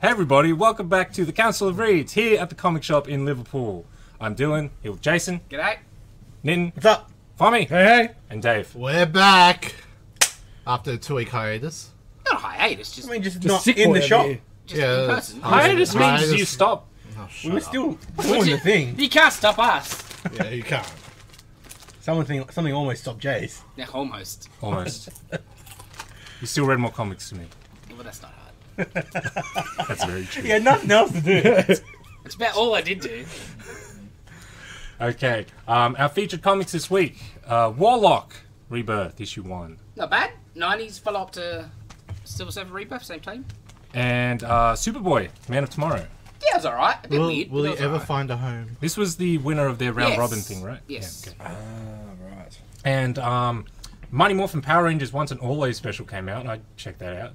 Hey everybody, welcome back to the Council of Reeds here at the comic shop in Liverpool. I'm Dylan, here with Jason. G'day. Nitin. What's up? Fomi. Hey. And Dave. We're back after a 2-week hiatus. Not a hiatus, just, just not in the shop. just in person. Hiatus means you stop. Oh, We were shut still doing the thing. You can't stop us. up. Yeah, you can't. Something almost stopped Jay's. Yeah, almost. Almost. You still read more comics to me. Well, that's not hard. That's very true. He had nothing else to do. It's about all I did do. Okay, our featured comics this week. Warlock, Rebirth, issue 1. Not bad. 90s follow up to Silver Surfer Rebirth, same team. And Superboy, Man of Tomorrow. Yeah, it was alright. A bit weird. Will but he it was ever alright. find a home? This was the winner of their round Yes. robin thing, right? Yes. Yeah, okay. Right. And Mighty Morphin Power Rangers Once and Always special came out, and I checked that out.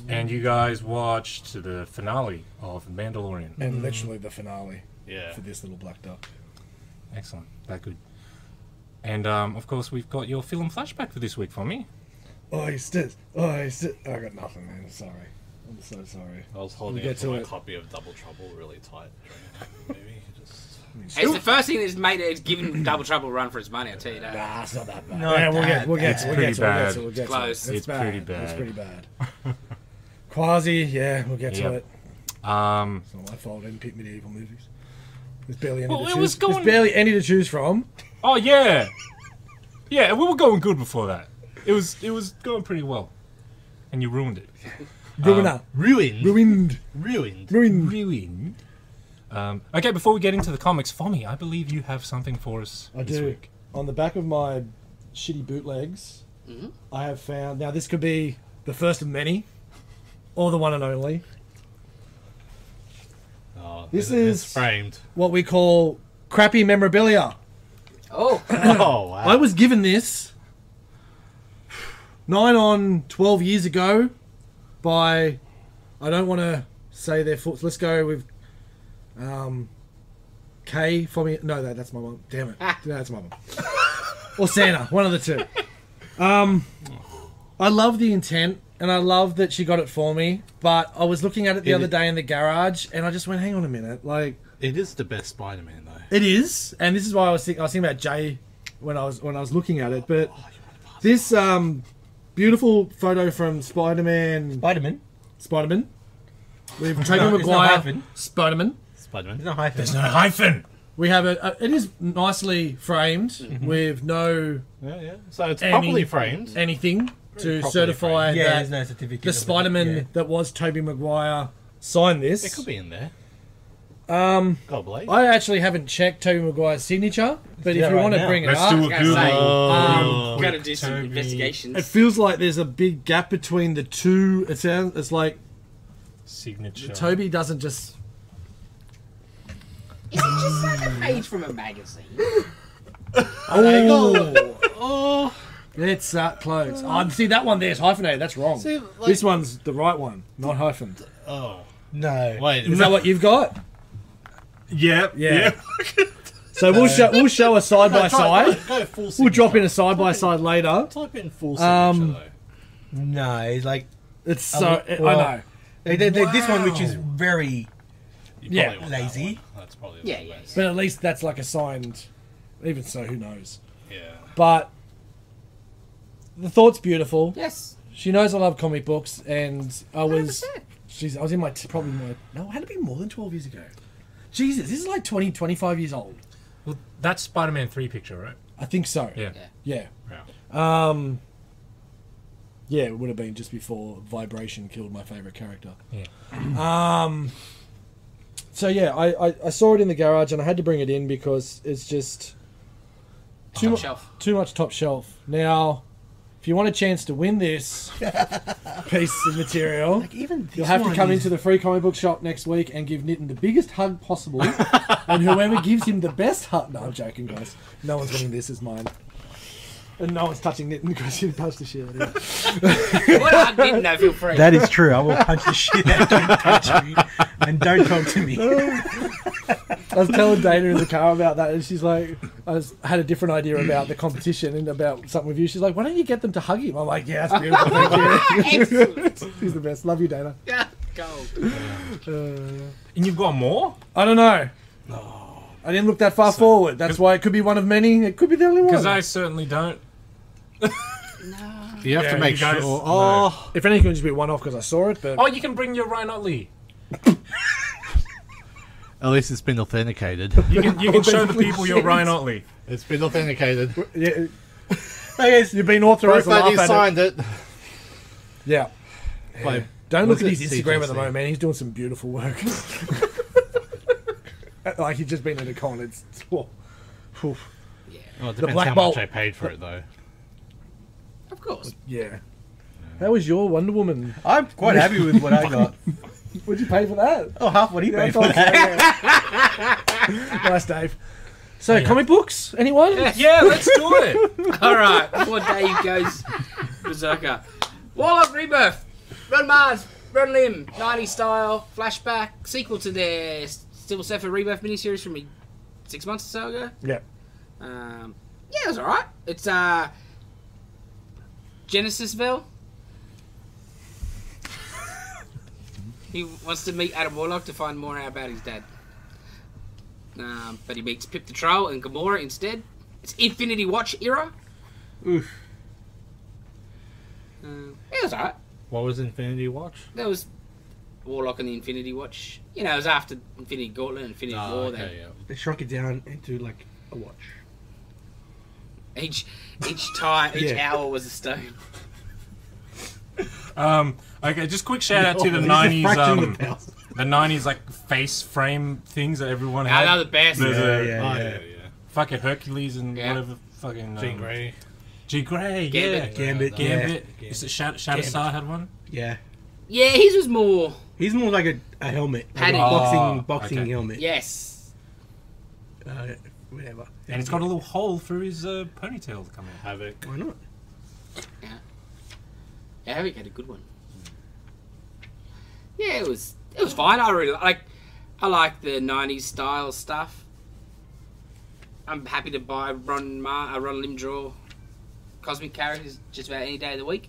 And you guys watched the finale of Mandalorian. And literally the finale Yeah. for this little black duck. Excellent, that good. And of course, we've got your film Flashback for this week for me. I got nothing, man. Sorry. I'm so sorry. I was holding We'll up get to to my it. copy of Double Trouble really tight during the movie. It's the first thing that's made it given Double Trouble a run for its money, I'll tell you that. Nah, it's not that bad. No, yeah, Dad, we'll get it's to it. pretty bad. We'll get to Close. it. It's pretty It's bad. pretty bad. Quasi, yeah, we'll get to Yep. it. It's Um, not my fault. I didn't pick medieval movies. There's barely any Well, to it choose. was going- There's barely any to choose from. oh yeah, yeah, we were going good before that. It was going pretty well, and you ruined it. Ruined. Ruined. Ruined. Okay, before we get into the comics, Fomi, I believe you have something for us I this do. week. On the back of my shitty bootlegs, I have found. Now, this could be the first of many, or the one and only. Oh, This it's is- framed. What we call crappy memorabilia. Oh, Oh wow! I was given this 12 years ago by. I don't want to say their foot. Let's go with. Kay for me. No, that's my mum. Damn it. No, that's my mum. Or Santa. One of the two. I love the intent, and I love that she got it for me. But I was looking at it the other day in the garage, and I just went, "Hang on a minute, like It is the best Spider-Man though. it is." And this is why I was thinking about Jay when I was looking at it. But this beautiful photo from Spider-Man with Tobey Maguire. Spider-Man. Spider-Man. There's no hyphen. We have it is nicely framed with no Yeah. So it's Any- properly framed. anything to properly certify framed. Yeah, that there's no certificate. the Spider-Man that was Tobey Maguire signed this. It could be in there. Um, God bless. I actually haven't checked Tobey Maguire's signature, but do if that you right want to now. bring it Let's up, do a I was gonna Google. say, Oh. gotta do some Toby. it investigations. feels like there's a big gap between the two. It's like Signature. Toby doesn't just. Is it just like a page from a magazine? Oh, it's close. See that one there's hyphenated. That's wrong. See, like- This one's the right one, not hyphened. Oh. No. Wait. Is that what you've got? Yeah. Yeah. So we'll show a side by side. Go full We'll drop in signature. a side by side later. Type in full signature though. No, it's like It's so well, I know. this one, which is very You Yeah. probably want that lazy. one. That's probably the Yeah. best. But at least that's like a signed. Even so, who knows? Yeah. But the thought's beautiful. Yes. She knows I love comic books, and I was. 100%. I was in my probably my. No, it had to be more than 12 years ago. Jesus, this is like 20, 25 years old. Well, that's Spider-Man 3 picture, right? I think so. Yeah. Yeah. Yeah. Yeah, it would have been just before Vibration killed my favorite character. Yeah. So yeah, I saw it in the garage and I had to bring it in because it's just Top shelf. too much top shelf. Now, if you want a chance to win this piece of material, Like even this you'll have to one come is- into the free comic book shop next week and give Nitin the biggest hug possible. And whoever gives him the best hug... No, I'm joking, guys. No one's winning this is mine. And no one's touching Nitin because he punched the shit out of him. What I didn't know, feel free. That is true. I will punch the shit out of you. Don't touch me. And don't talk to me. I was telling Dana in the car about that, and she's like, had a different idea about the competition and about something with you. She's like, why don't you get them to hug him? I'm like, yeah, that's beautiful. Thank you. Excellent. He's the best. Love you, Dana. Yeah. Gold. And you've got more? I don't know. I didn't look that far forward. That's why it could be one of many. It could be the only one. Because I certainly don't. You have Yeah, to make you guys sure. know. Oh, If anything, it would just be one off because I saw it. But Oh, you can bring your Ryan Utley. at least it's been authenticated. You can show the people your Ryan Utley. It's been authenticated. yeah, I guess you've been authorized Proof to that he laugh at it. signed it. Yeah. By- Don't look was at his it Instagram at the CGC? moment, man. He's doing some beautiful work. Like he's just been at a con. It's Well, it The depends Black how Bolt. much I paid for it, though. Of course. yeah. How was your Wonder Woman? I'm quite happy with what I got. What'd you pay for that? Oh, half what he Yeah, paid for okay, that. yeah. Nice, Dave. So, comic books? Anyone? Yeah, let's do it. All right, before Dave goes berserker. Warlock Rebirth. Ron Mars, Ron Lim, 90s style, flashback, sequel to their Civil Surfer Rebirth miniseries from 6 months or so ago. Yeah. Yeah, it was alright. It's Genesisville. He wants to meet Adam Warlock to find more out about his dad. But he meets Pip the Troll and Gamora instead. It's Infinity Watch era. Oof. It was alright. What was Infinity Watch? There was Warlock and the Infinity Watch. You know, it was after Infinity Gauntlet and Infinity War. okay, yeah. They shrunk it down into like a watch. Each time, each Yeah. hour was a stone. Okay, just quick shout out to the It's a 90s, fraction of the power. the 90s like face frame things that everyone I had. know the best. There's a Yeah. Yeah. fucking Hercules and Yeah. whatever fucking Jean Grey. G Grey, yeah. Gambit. Gambit, yeah. Gambit. Is it Shatterstar had one? Yeah. Yeah, his was more. He's more like a helmet. Like a Padding. boxing okay. helmet. Yes. Whatever. And it's got a little hole through his ponytail to come out. Havoc. Why not? Yeah, Havoc had a good one. Yeah, it was fine. I really I like the 90s style stuff. I'm happy to buy Ron Lim draw cosmic characters just about any day of the week.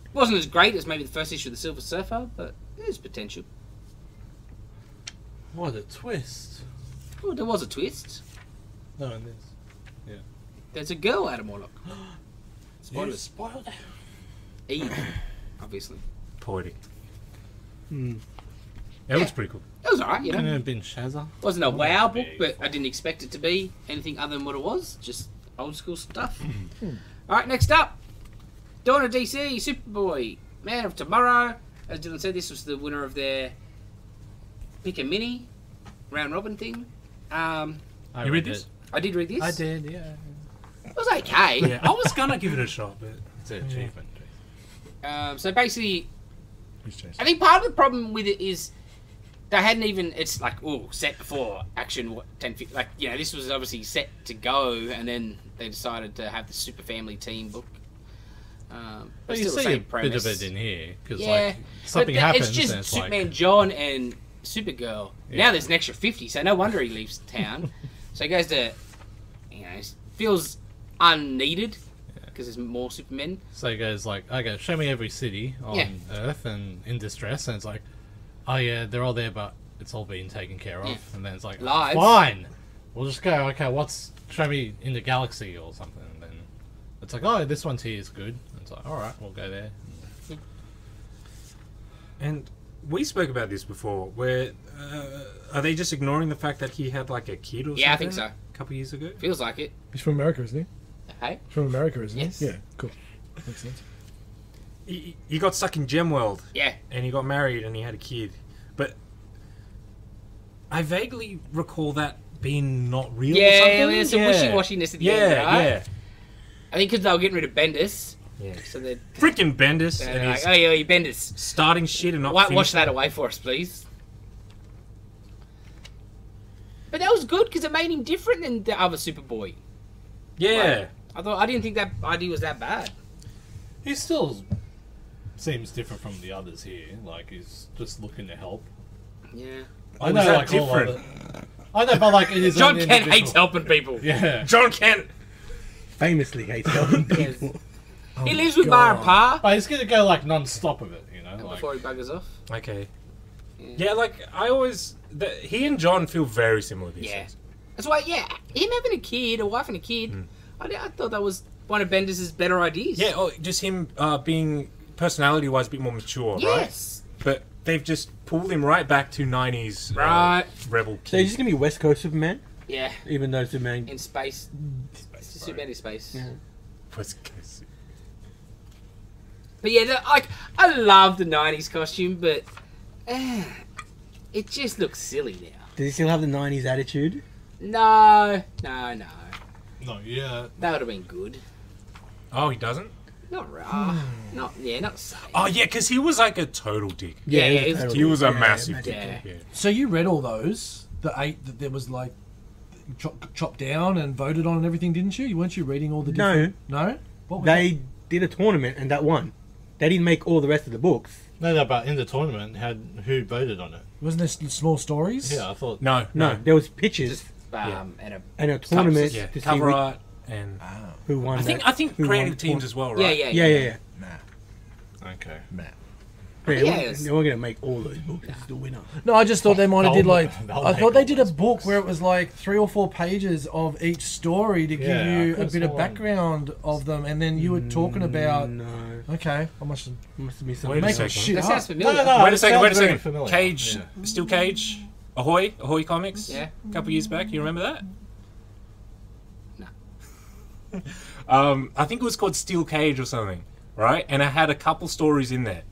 It wasn't as great as maybe the first issue of the Silver Surfer, but there's potential. What a twist. Oh, there was a twist. No, it is. There's a girl Adam Warlock. Spoilers. Spoiled. Eve, obviously. Poetic. Hmm. It looks pretty cool. It was alright, you know. Couldn't have been Shazza. Wasn't a wow book, but I didn't expect it to be anything other than what it was. Just old school stuff. Alright, next up. Dawn of DC, Superboy, Man of Tomorrow. As Dylan said, this was the winner of their Pick a Mini round robin thing. You read this? I did read this. I did, yeah. It was okay. Yeah, I was gonna give it a shot, but It's an achievement. So basically, I think part of the problem with it is they hadn't even. It's like set before action. What 10, 15, like this was obviously set to go, and then they decided to have the Super Family Team book. But you still the see a same bit premise. of it in here, because Yeah, like, something but happens It's just and it's Superman, like... John, and Supergirl. Yeah. Now there's an extra 50, so no wonder he leaves town. So he goes to, it feels unneeded because there's more Supermen. So he goes like, okay, show me every city on Yeah. Earth and in distress, and it's like, oh yeah, they're all there, but it's all being taken care of. Yeah. And then it's like, Lives. fine, we'll just go, okay, show me in the galaxy or something. And then it's like, oh, this one's here is good. And it's like, alright, we'll go there. and we spoke about this before. Where are they just ignoring the fact that he had like a kid or something? Yeah, I think so. A couple years ago. Feels like it. He's from America, isn't he? Hey? He's from America, isn't Yes. he? Yeah, cool. Makes sense. He got stuck in Gemworld. Yeah. And he got married and he had a kid. But I vaguely recall that being not real or Yeah, something. there's some wishy-washiness at the end, right? Yeah, I think because they were getting rid of Bendis. yeah. So they're Freaking Bendis and like, he's oh yeah, Bendis. starting shit and not Wash finishing. that away for us, please. But that was good because it made him different than the other Superboy. Yeah. I didn't think that idea was that bad. He still seems different from the others here. Like, he's just looking to help. Yeah. I was know, that like, all different? other... I know, but like, it is John Kent hates helping people. Yeah. John Kent. Famously hates helping Yes. people. He lives with Ma and Pa But he's gonna go, like, non-stop of it, you know? Like, before he buggers off. Okay. Yeah, like I always, he and John feel very similar these Yeah. days. That's why, him having a kid, a wife and a kid, I thought that was one of Bendis' better ideas. Yeah, just him being personality-wise a bit more mature, Yes. right? But they've just pulled him right back to 90s Right. rebel So he's kid. just gonna be West Coast Superman, Yeah. even though Superman. In space. Superman in space. Yeah. West Coast. But yeah, I love the 90s costume, but it just looks silly now. Does he still have the '90s attitude? No. No, yeah. That would have been good. Oh, he doesn't? Not not the same. Oh, yeah, because he was like a total dick. Yeah, he's a he was- total He was a dick. massive Yeah, dick. Yeah. Yeah. So you read all those, the 8 that there was like chopped down and voted on and everything, didn't you? Weren't you reading all the No. different... No? What was They did a tournament and that won. They didn't make all the rest of the books. No, but in the tournament, who voted on it? Wasn't there small stories? Yeah, I thought. No, No, there was pictures Just, and a tournament Yeah, to see cover which- art and... who won. I think who won creative the teams as well, Yeah, right? yeah, Yeah. Okay. Yeah, Yes. they weren't gonna make all those books. It's the winner. No, I just thought they might have did like... They'll I make thought they all did a those book books. where it was like 3 or 4 pages of each story to give Yeah, you I a could've bit of sworn. background of them, and then you were talking about... No, Okay, I must must be Wait something. a make second. shit That up. sounds familiar. No. Wait a it second, sounds very Familiar. familiar. Cage, Yeah. Steel Cage, Ahoy Comics. Yeah. A couple years back, you remember that? No. I think it was called Steel Cage or something, right? And it had a couple stories in there,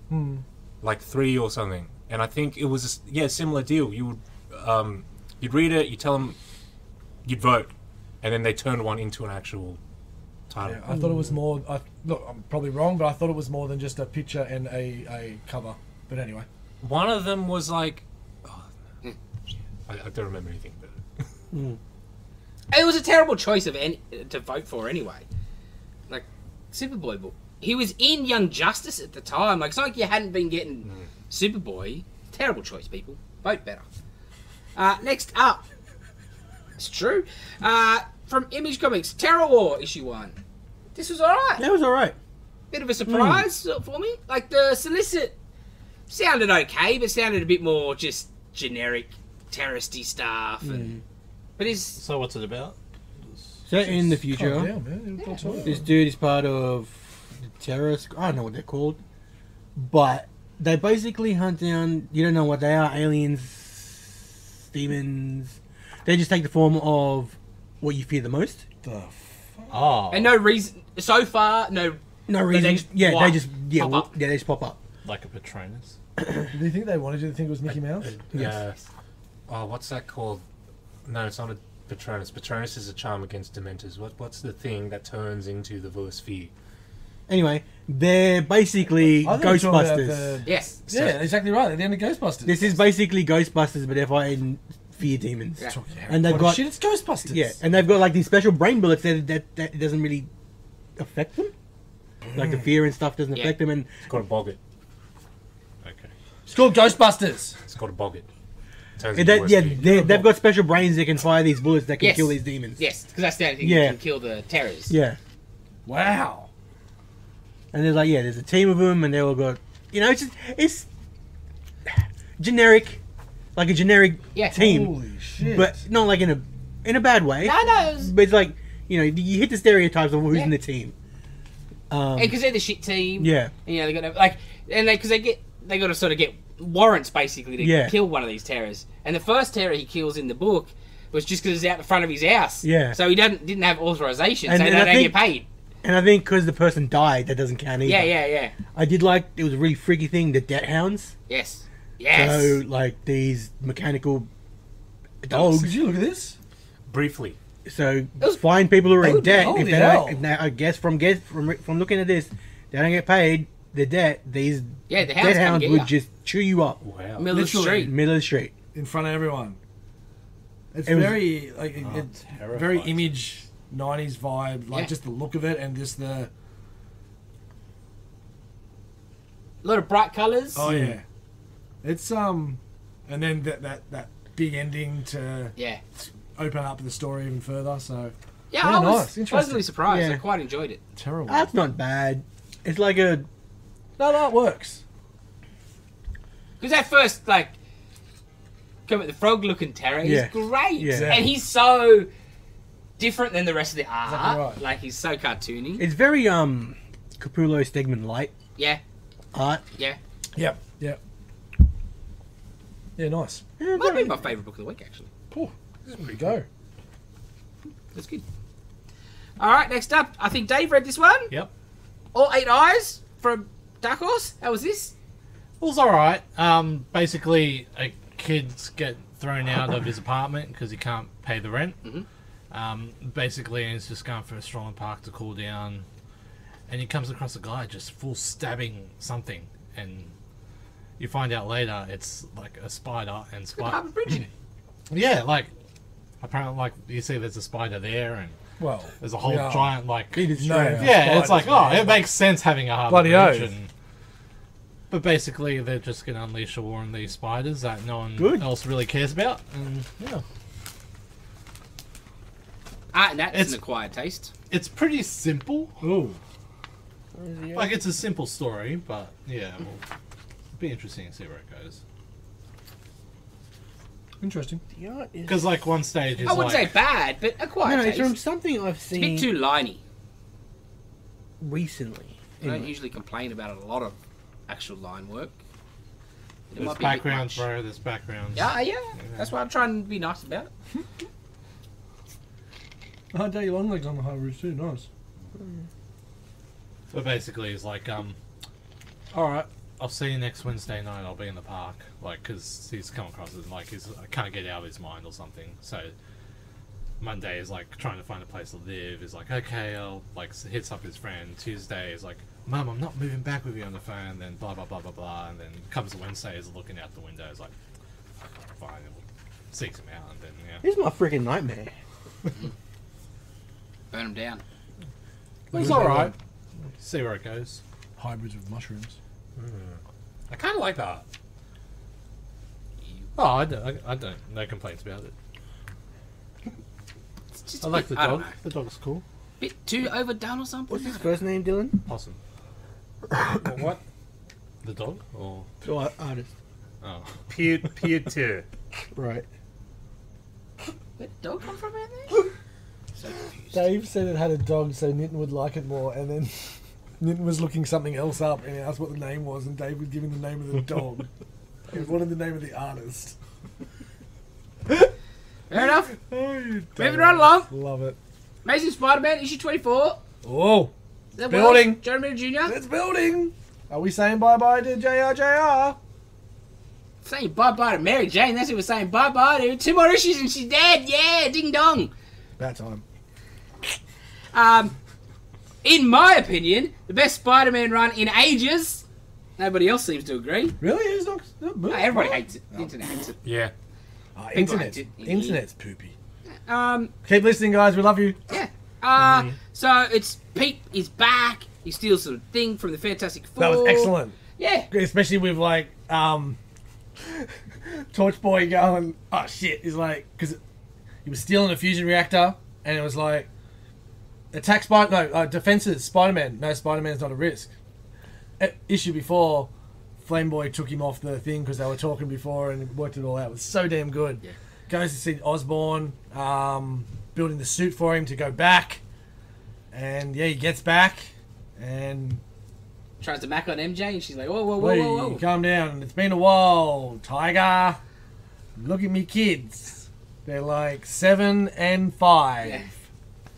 like 3 or something. And I think it was a similar deal. You would you'd read it, you tell them, you'd vote, and then they turned one into an actual title. I thought it was more... look, I'm probably wrong, but I thought it was more than just a picture and a cover. But anyway. One of them was like, I don't remember anything, but It was a terrible choice to vote for anyway. Like, Superboy book. He was in Young Justice at the time. Like, it's not like you hadn't been getting Superboy. Terrible choice, people. Vote better. Next up. It's true. From Image Comics, TerrorWar issue 1. This was alright. That was alright. Bit of a surprise for me. Like, the solicit sounded okay, but sounded a bit more just generic terroristy stuff. But is So what's it about? So in the future, Calm down, man. That's all right. this dude is part of the terrorist. I don't know what they're called, but they basically hunt down. You don't know what they are: aliens, demons. They just take the form of what you fear the most. Oh, and no reason so far. No, No But reason. they just yeah, pop they just pop up. they just pop up. like a Patronus. Do you think they wanted you to think it was Mickey Mouse? yeah. Oh, what's that called? No, it's not a Patronus. Patronus is a charm against Dementors. What's the thing that turns into the Versphere? Anyway, they're basically I thought you were talking about Ghostbusters. yes, Yeah, exactly right. They're the end of Ghostbusters. This is basically Ghostbusters, but they're fighting fear demons. Yeah. And they've What got shit. It's Ghostbusters. yeah, and they've got like these special brain bullets that it doesn't really affect them. Like the fear and stuff doesn't Yeah. affect them, and It's called a boggart. Okay. It's called Ghostbusters. It's called a boggart. Turns they, into yeah, Versphere. they've got special brains that can fire these bullets that can Yes. kill these demons. yes, because that's the only thing Yeah. that can kill the terrors. Yeah, Wow. and there's like there's a team of them, and they all got it's generic, like a generic Yeah. team, Holy shit. but not like in a bad way. No, it was, But it's like you hit the stereotypes of who's Yeah. in the team. because they're the shit team. Yeah. And, they got to, like, and because they got to sort of get warrants basically to Yeah. kill one of these terrors. And the first terror he kills in the book was just because it's out the front of his house. Yeah. So he didn't have authorization, And- so and they I don't think- get paid. And I think because the person died, that doesn't count either. Yeah. I did like it was a really freaky thing, the debt hounds. Yes. So like these mechanical dogs. Did you look at this? Briefly. So was- find people who are in debt. holy If they hell. don't, if they, I guess from looking at this, they don't get paid. The debt. These Yeah, the hounds debt come hounds get would ya. just chew you up, Wow. Middle of the Literally. street. middle of the street. In front of everyone. It's It was- very like it's very terrifying. image 90s vibe, like Yeah. just the look of it and just the A lot of bright colours. oh yeah. It's and then that big ending to Yeah. open up the story even further. So Yeah, Yeah, I nice. was Interesting. pleasantly surprised. Yeah. I quite enjoyed it. terrible. That's not bad. It's like a No, it works. Because at first, like, Kermit the Frog-looking terror. Yeah. He's great, Yeah. and he's so different than the rest of the art. Exactly right. Like he's so cartoony. It's very Capullo Stegman light Yeah, art. yeah. Yep. Yep. Yeah, nice. Might be my favourite book of the week, actually. Oh, there we go. That's good. All right, next up, I think Dave read this one. Yep. All 8 Eyes from Dark Horse. How was this? It was alright. Basically, a kid's get thrown out of his apartment because he can't pay the rent. Basically, he's just going for a stroll in the park to cool down. And he comes across a guy just full stabbing something. And you find out later it's like a spider and Harbour Bridge. Yeah, like, apparently, like, you see there's a spider there and Well, there's a whole yeah. giant, like... No, yeah, it's like, spiders, it makes sense having a harbour Bloody bridge. oath. But basically, they're just going to unleash a war on these spiders that no one Good. else really cares about. And, yeah. And that's It's- an acquired taste. It's pretty simple. Ooh. Like, it's a simple story, but, yeah, well, it'll be interesting to see where it goes. Interesting. The art is... Because, like, one stage is I wouldn't like... say bad, but acquired No, it's taste. from something I've It's a bit seen too liney. recently. I don't usually complain about a lot of actual line work. It There's might be a bit backgrounds, much. bro, there's backgrounds. Yeah. That's why I'm trying to be nice about it. Oh, Daddy Longlegs on the Harbour Bridge too. Nice. But basically, it's like, alright, I'll see you next Wednesday night, I'll be in the park. Like, because he's come across it, like, I can't get out of his mind or something. So, Monday is like trying to find a place to live. Is like, okay, I'll, like, hits up his friend. Tuesday is like, Mum, I'm not moving back with you on the phone. And then blah, blah, blah, blah, blah. And then comes Wednesday, is looking out the window, is like, fine, seeks him out. And then, yeah. This is my freaking nightmare. Burn them down. It was alright. See where it goes. Hybrids with mushrooms. I kind of like that. Oh, I don't. No complaints about it. It's just I a like bit, the I don't dog. know, The dog's cool. bit too overdone or something. What's his first name, Dylan? Possum. What? The dog? Or... Oh, artist. Oh. Pew 2. Right. Where'd the dog come from out there? So confused. Dave said it had a dog, so Nitin would like it more, and then Nitin was looking something else up, and he asked what the name was, and Dave was giving the name of the dog. He wanted the name of the artist. Fair enough. Moving right along. Love it. Amazing Spider-Man issue 24. Oh, Is that Building. Wells? Jeremy Jr. it's building. Are we saying bye-bye to JRJR? Saying bye-bye to Mary Jane. That's who we're saying bye-bye to. 2 more issues and she's dead. Yeah, ding dong. About time. In my opinion, the best Spider-Man run in ages. Nobody else seems to agree. Really? It's not Everybody hates it. The internet hates it. Yeah. Internet. hate it. Internet's poopy. Um, Keep listening, guys. We love you. yeah. So it's Pete is back. He steals some thing from the Fantastic Four. That was excellent. Yeah. Especially with, like, Torchboy going, oh, shit. He's like, because he was stealing a fusion reactor, and it was like, defenses, Spider-Man. No, Spider-Man's not a risk. Issue before, Flameboy took him off the thing because they were talking before and worked it all out. It was so damn good. Yeah. Goes to see Osborn, building the suit for him to go back. And, yeah, he gets back, and... Tries to mac on MJ, and she's like, whoa, whoa, whoa, Wait, whoa, whoa. calm down. It's been a while, Tiger. Look at me kids. They're like 7 and 5. Yeah.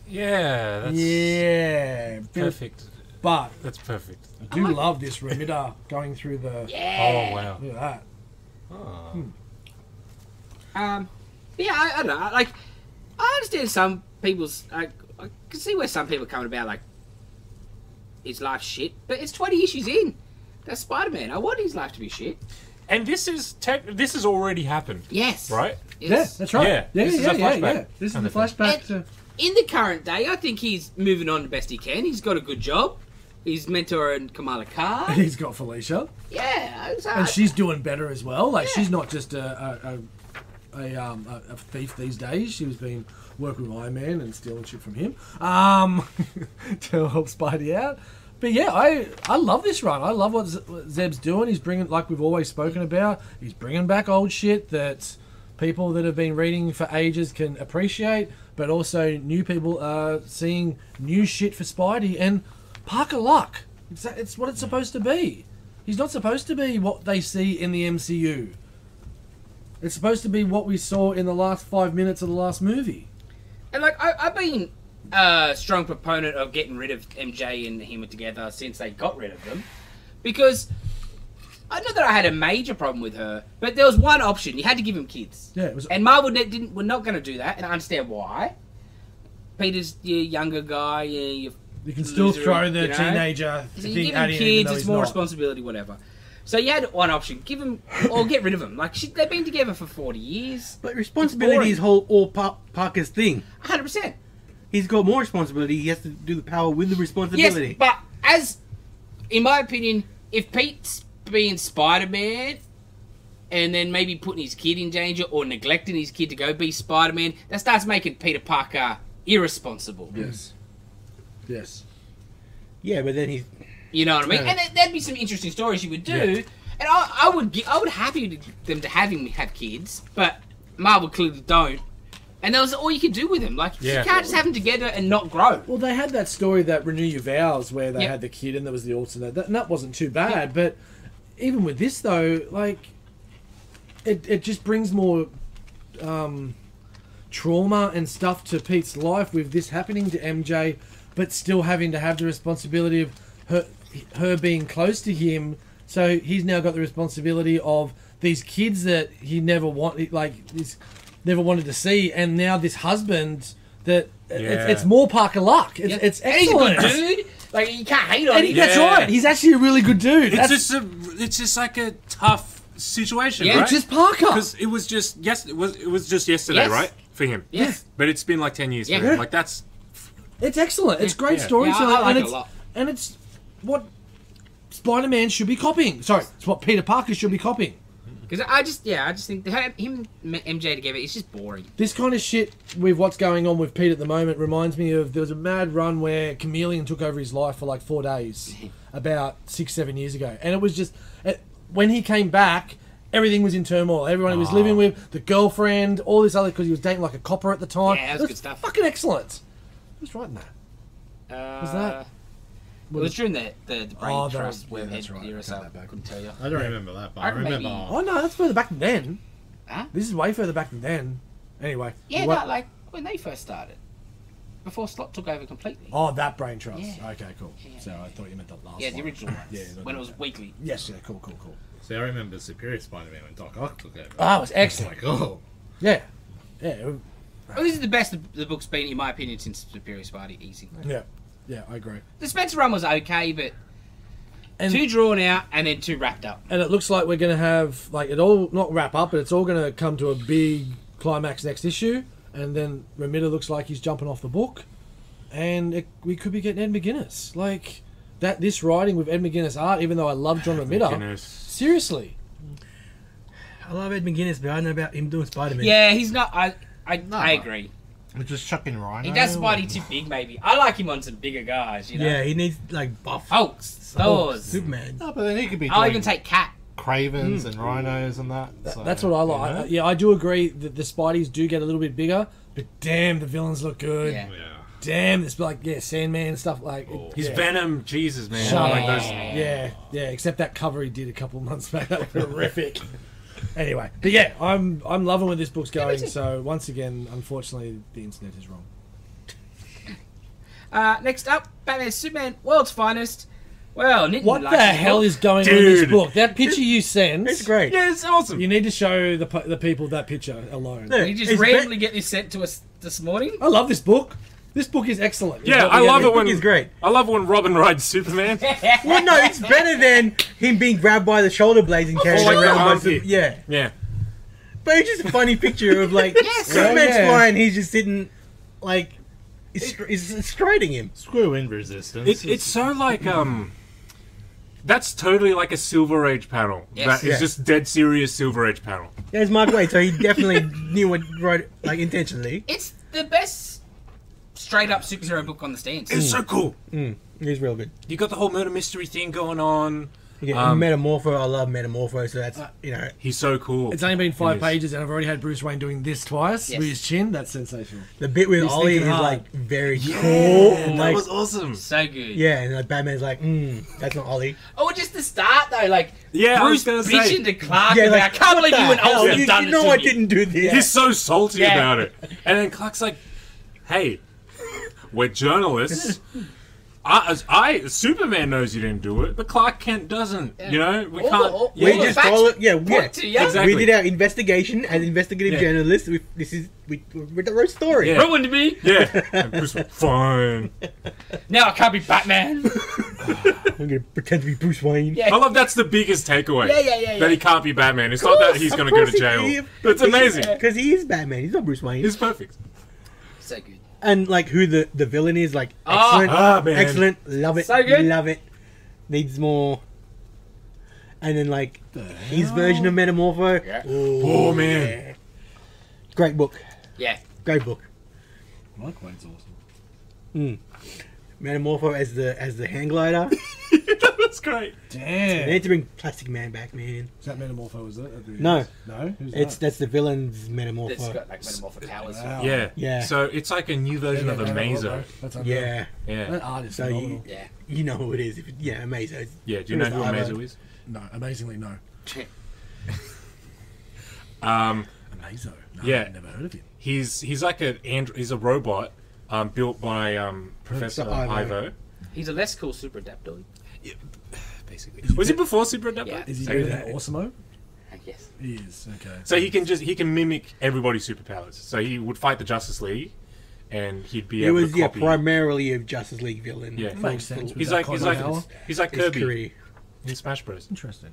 Yeah, that's Yeah. perfect. But That's perfect. I do love this remitter going through the... Yeah. Oh, wow. Look at that. Oh. Yeah, I don't know. Like, I understand some people's. I can see where some people are coming about, like, his life shit, but it's 20 issues in. That's Spider-Man. I want his life to be shit. And this has already happened, Yes. right? Yes. Yeah, that's right. Yeah, Yeah, this is yeah, a yeah, flashback yeah. This is kind the of thing. flashback to... In the current day, I think he's moving on the best he can. He's got a good job. He's mentoring Kamala Khan. He's got Felicia. Yeah. And she's doing better as well. Like, Yeah. she's not just a thief these days. She was been working with Iron Man and stealing shit from him to help Spidey out. But yeah, I love this run. I love what Zeb's doing. He's bringing, like we've always spoken about, he's bringing back old shit that people that have been reading for ages can appreciate, but also new people are seeing new shit for Spidey. And Parker Luck, it's what it's supposed to be. He's not supposed to be what they see in the MCU. It's supposed to be what we saw in the last 5 minutes of the last movie. And like I've been a strong proponent of getting rid of MJ and him together since they got rid of them, because I know that I had a major problem with her, but there was one option: you had to give him kids. Yeah, it was. And Marvel were not going to do that, and I understand why. Peter's your younger guy, you can still throw the you know? teenager So you thing give at him him, kids, even though it's he's more not. responsibility, whatever. So you had one option: give him or get rid of him. Like they've been together for 40 years. But responsibility is all Parker's thing. 100%. He's got more responsibility. He has to do the power with the responsibility. Yes, but as in my opinion, if Pete's being Spider-Man and then maybe putting his kid in danger or neglecting his kid to go be Spider-Man, that starts making Peter Parker irresponsible. Yes. Yes. Yeah, but then he's... You know what I mean? Yeah. And that'd be some interesting stories you would do. And I would happy them to have him have kids, but Marvel clearly don't. And that was all you could do with him. Like, you can't just have them together and not grow. Well, they had that story, that Renew Your Vows, where they Yep. had the kid and there was the alternate. That wasn't too bad, but even with this, though, like, it just brings more trauma and stuff to Pete's life with this happening to MJ, but still having to have the responsibility of her being close to him. So he's now got the responsibility of these kids that he never wanted, never wanted to see, and now this husband that it's more Parker Luck. It's excellent. He's a good dude. Like, you can't hate on him. That's right. He's actually a really good dude. It's just like a tough situation, Yeah, right? It's just Parker. Because it was just it was just yesterday, Yes. right, for him. Yes. But it's been like 10 years Yeah. for him. Like that's It's excellent. It's great Yeah. storytelling, Yeah, I like and it it's a lot. and it's what Spider-Man should be copying. Sorry, it's what Peter Parker should be copying. Because I just think to have him and MJ together, it's just boring. This kind of shit with what's going on with Pete at the moment reminds me of, there was a mad run where Chameleon took over his life for like 4 days about 6-7 years ago, and it was just when he came back, everything was in turmoil. Everyone he was living with, the girlfriend, all this other, because he was dating like a copper at the time. Yeah, that was good stuff. Fucking excellent. Who's writing that? Was that? It was during the brain trust yeah, where that's Ed right. Era, Take so that back. I couldn't tell you. I don't remember that, but I I remember. maybe- Oh no, that's further back than then. Huh? This is way further back than then. Anyway. Yeah, what- no, like when they first started, before Slot took over completely. Oh, that brain trust. Yeah. Okay, cool. Yeah. So I thought you meant the last Yeah, one. the original one. Yeah, When it was weekly. Yes, yeah, cool. See, I remember Superior Spider-Man when Doc Ock took over. Ah, it was It's excellent. like, oh, Yeah. Yeah. Well, this is the best the book's been, in my opinion, since Superior Spidey. Easy. Yeah. Yeah, I agree. The Spencer run was okay, but And too drawn out and then too wrapped up. and it looks like we're going to have, like, it all, not wrap up, but it's all going to come to a big climax next issue. And then Remitter looks like he's jumping off the book. And we could be getting Ed McGuinness. Like, this writing with Ed McGuinness art, even though I love John Romita. goodness. Seriously. I love Ed McGuinness, but I don't know about him doing Spider-Man. Yeah, he's not. I agree. We're just chucking Rhino. He does Spidey too big, maybe. I like him on some bigger guys, you know. Yeah, he needs, like, buff. Hulks, Thors. Superman. No, but then he could be I'll doing even take Cat. Cravens and Rhinos and that. So, That's what I like. you know? Yeah, I do agree that the Spideys do get a little bit bigger, but damn, the villains look good. Yeah. yeah. Damn, it's like, Sandman and stuff like. His yeah. Venom, Jesus, man. Shut Like up. those- Yeah, except that cover he did a couple of months back. That was horrific. Anyway, but yeah, I'm loving where this book's going. So once again, unfortunately, the internet is wrong. Next up, Batman Superman, World's Finest. Well, Nitin What likes the this hell book. is going on in this Dude. book? That picture you sent. It's great. Yeah, it's awesome. You need to show the people that picture alone. Yeah. Did you just It's randomly get this sent to us this morning? I love this book. This book is excellent. Yeah, What we I get love in- it when He's great. I love when Robin rides Superman. Well, no, it's better than him being grabbed by the shoulder blades and carried like the around by armpit. yeah. Yeah. But it's just a funny picture of, like, Superman's yeah. flying, he's just sitting, like, it's striding him. Screw in resistance. It's so like that's totally like a Silver Age panel. Yes. That is Yeah. just dead serious Silver Age panel. Yeah, it's Mark Waid, so he definitely knew what wrote it, like, intentionally. It's the best straight up superhero book on the stands. It's so cool. He's real good. You got the whole murder mystery thing going on. Yeah, Metamorpho. I love Metamorpho, so that's He's so cool. It's only been 5 He is. pages, and I've already had Bruce Wayne doing this twice Yes. with his chin. That's sensational. the bit with He's Ollie is thinking hard. like very Yeah, cool. that Like, was awesome. So good. yeah, and like Batman's like, that's not Ollie. Oh, just the start though, like Yeah, I was Bruce gonna say. bitching to Clark Yeah, about, like, I can't believe you and what the hell? Olsen have done You it know to I me. didn't do this. He's so salty Yeah. about it. And then Clark's like, hey, we're journalists. Superman knows you didn't do it, but Clark Kent doesn't. Yeah. You know, we All can't. the- all We the just facts follow. Yeah, put to you. Exactly. We did our investigation as investigative Yeah. journalists. We read the right story. Yeah. Ruined me. Yeah. And Bruce went, fine. Now I can't be Batman. I'm gonna pretend to be Bruce Wayne. Yeah. I love that's the biggest takeaway. Yeah. That he can't be Batman. It's not that he's going to go to jail. That's amazing. Because he is Batman. He's not Bruce Wayne. It's perfect. So good. And like who the villain is, like Oh. excellent, Man. excellent, love it, So good. love it. Needs more. And then like his version of Metamorpho. Yeah. Oh, man. Great book, Yeah. great book. Mike Wayne's awesome. Metamorpho as the hang glider. That's great. They Damn. need to bring Plastic Man back, man. Is that Metamorpho, is it? at the No. end? No? Who's That's the villain's It's Metamorpho. got like metamorphic powers. Wow. Yeah. Yeah. So it's like a new version of Amazo. That's unreal. Yeah, Yeah. That art is So phenomenal. Yeah. you know who it is. Yeah, Amazo. Yeah. Do you know who Who's the Amazo other? is? No, amazingly no. Um, Amazo. No, Yeah. I've never heard of him. he's like he's a robot built by Professor Ivo. Ivo. He's a less cool super adaptoid. Basically, Is he was he better- before Super Adapter? Yeah. Is he So- better than Awesomeo? I guess. He is, okay. So he can mimic everybody's superpowers. So he would fight the Justice League, and he'd be It able was to copy. primarily a Justice League villain. Yeah. Makes sense. He's Is like that he's Cosmo like Power? he's like His Kirby career. in Smash Bros. Interesting.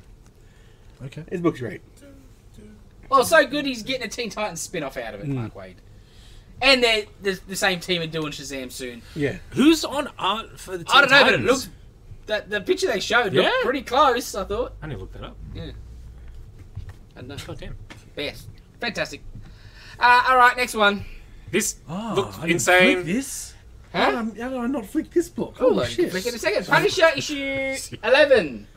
Okay. His book's great. Well, so good he's getting a Teen Titans spin-off out of it, Mark Wade. And they're the same team are doing Shazam soon. Yeah. Who's on art for the? I don't know, but it Titans? looks... The picture they showed Yeah. looked pretty close, I thought. I need to look that up. Yeah. I don't know. God damn. Yes. Fantastic. Alright, next one. This Oh, looked I didn't insane. flick this? Huh? How did I not flick this book? Cool, Holy you can shit. flick it in a second. Punisher issue 11.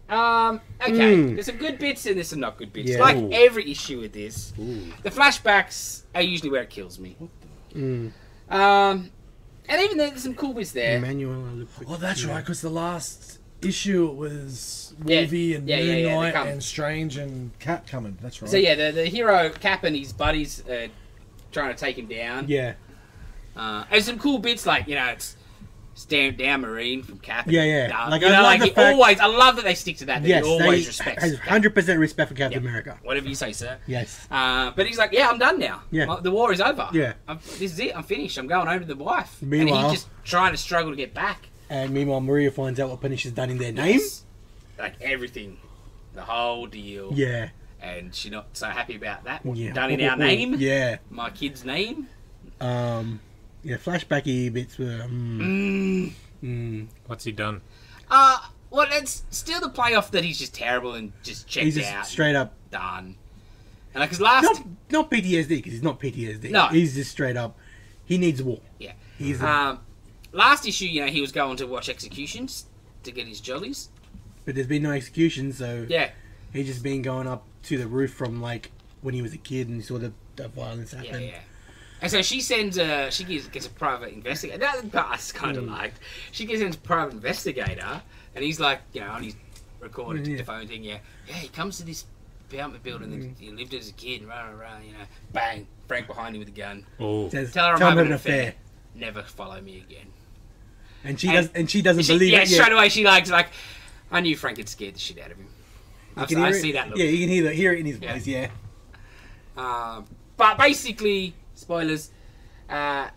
Okay, there's some good bits and there's some not good bits. Yeah. Like Ooh. every issue with this, the flashbacks are usually where it kills me. And even then, there's some cool bits there. Emmanuel. Oh, that's right, because the last issue was Yeah. Wolvie and Yeah, Moon yeah, they Knight come. and Strange and Cat coming. That's right. So yeah, the hero Cap and his buddies trying to take him down. Yeah. And some cool bits like it's Stand Down Marine from Cap. Yeah, yeah. Like, Like, you I know, love like the he fact- always. I love that they stick to that. That Yes. he always They respects. has Cap. 100% respect for Captain Yeah. America. Whatever you say, sir. Yes. But he's like, yeah, I'm done now. Yeah. The war is over. Yeah. This is it. I'm finished. I'm going home to the wife. Meanwhile- and he's just trying to struggle to get back. And meanwhile, Maria finds out what Punisher's done in their name. Yes. Like everything, the whole deal. Yeah. And she's not so happy about that. What Yeah. you've done in our name. Yeah. My kid's name. Yeah, flashbacky bits were. What's he done? Well, it's still the playoff that he's just terrible and just checked He's just out. straight up. Done. And like his last. Not PTSD, because he's not PTSD. No. He's just straight up. He needs war. Yeah. He's. Last issue, he was going to watch executions to get his jollies. But there's been no execution, so. Yeah. He's just been going up to the roof from, like, when he was a kid and he saw the violence Yeah, happen. yeah. And so she sends she gets a private investigator. That part's kind of liked. She gets a private investigator, and he's like, on his recorded Yeah. the phone thing, yeah, he comes to this apartment building that he lived as a kid, rah, rah, rah, bang, Frank behind him with a gun. Oh, Says, Tell her I'm "Tell having him an an affair. affair." Never follow me again. And she doesn't She, believe yeah, it. straight away she like, I knew Frank had scared the shit out of him. I can hear see it. that look. Yeah, you can hear it in his Yeah. voice, yeah. But basically, spoilers, at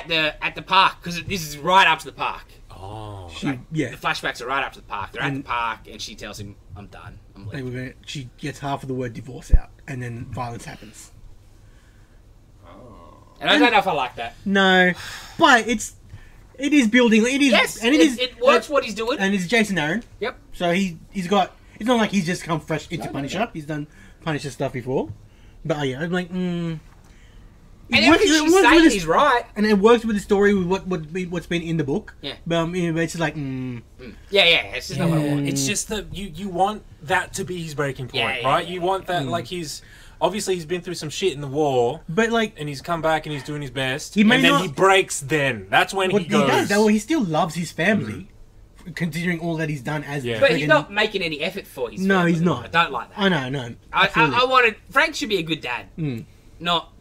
the park, because this is right up to the park. oh, Yeah. The flashbacks are right up to the park. They're at the park, and she tells him, "I'm done. I'm They leaving." were she gets half of the word divorce out, and then violence happens. And I don't know if I like that. No, but it is building. It is, Yes, and it works what he's doing. and it's Jason Aaron. Yep. So he's got. It's not like he's just come fresh into Punisher. He's done Punisher stuff before. But yeah, I'm like, And everything she's saying is right. And it works with the story with what's been in the book. Yeah. But it's just like, Yeah, it's just not what I want. It's just that you want that to be his breaking point, Yeah, right? yeah. You want that, like, obviously he's been through some shit in the war, but like, and he's come back and he's doing his best, He may and then not- he breaks then. That's when he goes. does, well, he still loves his family, considering all that he's done as. Yeah. But he's friggin- not making any effort for his No, family. he's not. I don't like that. I know, no. I wanted Frank should be a good dad, not.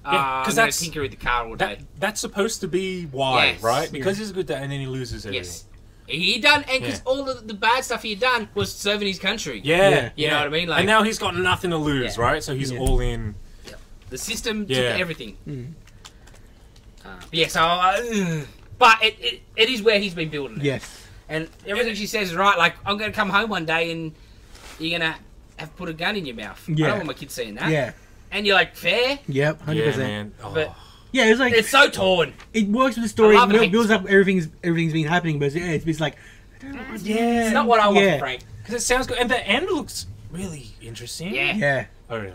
Yeah, 'cause I'm gonna that's- tinker with the car all day. That's supposed to be why, Yes. right? Because he's a good dad, and then he loses everything. Yes, he done, and because Yeah. all the bad stuff he had done was serving his country. Yeah, You know what I mean? Like, and now he's got nothing to lose, Yeah. right? So he's all in. the system Yeah. took everything. But it is where he's been building it. Yes. And everything she says is right. Like, I'm going to come home one day and you're going to have put a gun in your mouth. I Yeah. don't want my kids seeing that. Yeah. And you're like, fair? Yep. 100%. Yeah, man. Oh. But Yeah, it's like it's so torn. it works with the story. I love and It hate builds up everything's been happening, but it's just like It's not what I want Yeah. for Frank. Because it sounds good, and the end looks really interesting. Yeah. yeah. Oh, yeah.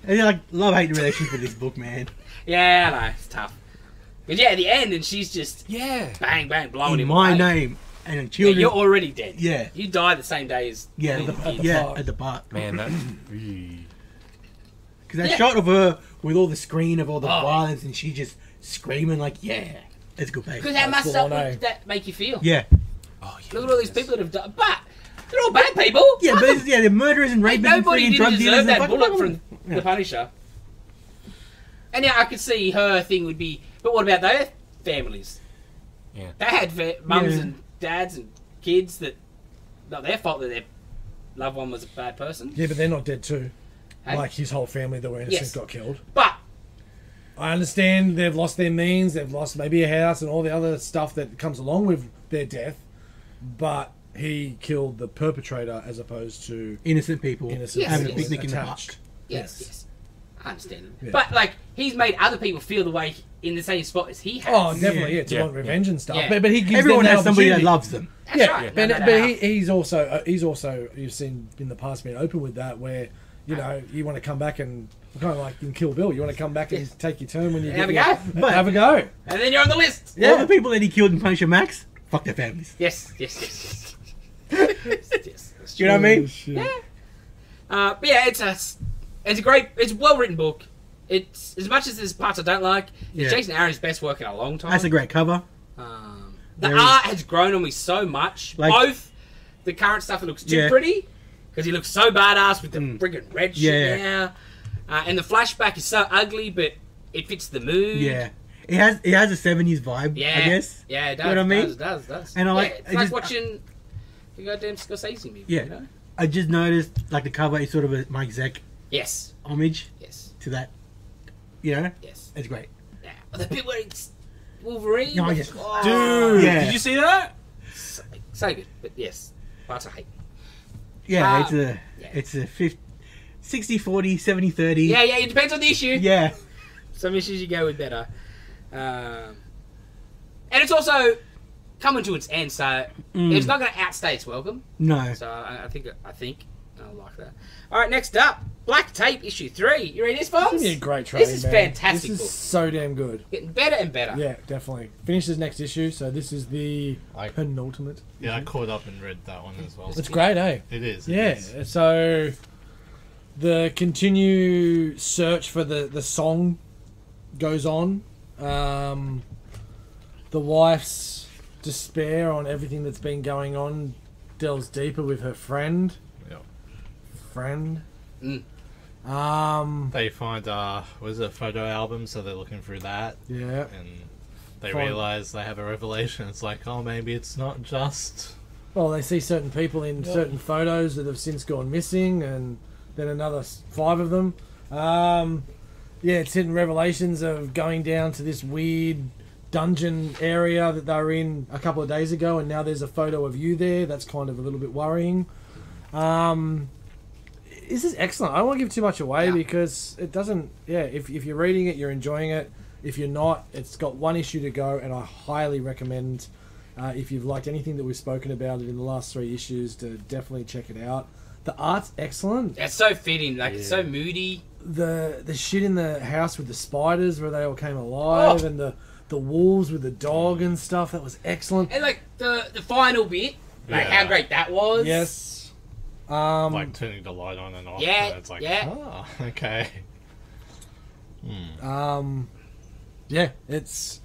And like love-hate relationship with this book, man. Yeah, I know. It's tough. But yeah, at the end, and she's just Yeah. bang, bang, blowing In him my away. name and Yeah, children. you're already dead. Yeah. You die the same day as Yeah, all your kids. yeah, at the park. Man, that. Because that Yeah. shot of her with all the screen of all the Oh. violence and she just screaming like, yeah, it's a good page. Because how That's messed full up on, eh? would that make you feel? Yeah. Oh, yeah. Look at all these people that have died. But they're all bad people. Yeah, but it's, yeah, the murderers and Ain't rapists and nobody freaking didn't drug dealers deserve and that fucking- bullet from the Punisher. And yeah, I could see her thing would be, but what about their families? Yeah. They had mums Yeah. and dads and kids that, not their fault that their loved one was a bad person. Yeah, but they're not dead too. Hey? Like his whole family that were innocent Yes. got killed. But I understand they've lost their means, they've lost maybe a house and all the other stuff that comes along with their death, but he killed the perpetrator as opposed to Innocent people innocent Yes, having yes. a picnic in the park. attached. yes. I understand it. Yeah. But like, he's made other people feel the way in the same spot as he has. Oh, definitely, yeah, to Yeah. want revenge and stuff. Yeah. But he gives Everyone them has somebody that opportunity. loves them. That's Yeah, right. but, No matter how. he's also you've seen in the past being open with that where you know you want to come back and kind of like in Kill Bill, you want to come back and Yes. take your turn when you Have get a your- go. have a go. And then you're on the list. All the people that he killed in Punisher Max, fuck their families. Yes. Yes. That's You know what I mean? Yeah. But yeah, it's a well written book. It's as much as there's parts I don't like. Yeah. It's Jason Aaron's best work in a long time. That's a great cover. The Very- art has grown on me so much. Like- Both the current stuff that looks too Yeah. pretty, because he looks so badass with the Mm. friggin' red Yeah. shit now, and the flashback is so ugly, but it fits the mood. Yeah. It has a 70s vibe, Yeah. I guess. Yeah, it does. You know what I mean? It does. And I like- It's I like just- watching the goddamn Scorsese movie. Yeah. You know? I just noticed, like, the cover is sort of a Mike Zeck Yes. homage Yes. to that. You know? Yes. It's great. Yeah. The bit where it's Wolverine. Oh, yes. Dude, Yeah. did you see that? So good, but yes, parts I hate. Yeah, yeah. it's a 60-40, 70-30. Yeah, it depends on the issue. Yeah. Some issues you go with better. And it's also coming to its end, so it's not going to outstay its welcome. No. So I think I like that. All right, next up, Black Tape issue 3. You ready this, It's folks? gonna be a great trade, This is man. fantastic This is book. so damn good. Getting better and better. Yeah, definitely. Finishes next issue, so this is the penultimate. Yeah, I caught up and read that one as well. It's great, eh? It is. Yeah. So the continue search for the song goes on. The wife's despair on everything that's been going on delves deeper with her friend. Yep. They find was it a photo album, so they're looking through that, Yeah. and they Fine. realize they have a revelation. It's like, oh, maybe it's not just. Well, they see certain people in certain photos that have since gone missing, and then another 5 of them. Yeah, it's hidden revelations of going down to this weird dungeon area that they were in a couple of days ago, and now there's a photo of you there. That's kind of a little bit worrying. This is excellent. I don't want to give too much away because it doesn't... Yeah, if you're reading it, you're enjoying it. If you're not, it's got 1 issue to go, and I highly recommend... if you've liked anything that we've spoken about in the last 3 issues, to definitely check it out. The art's excellent. It's so fitting, like it's so moody. The shit in the house with the spiders where they all came alive, and the wolves with the dog and stuff, that was excellent. And like the final bit, like how great that was. Yes. Like turning the light on and off. Yeah, And it's like, yeah. oh, okay. Yeah, it's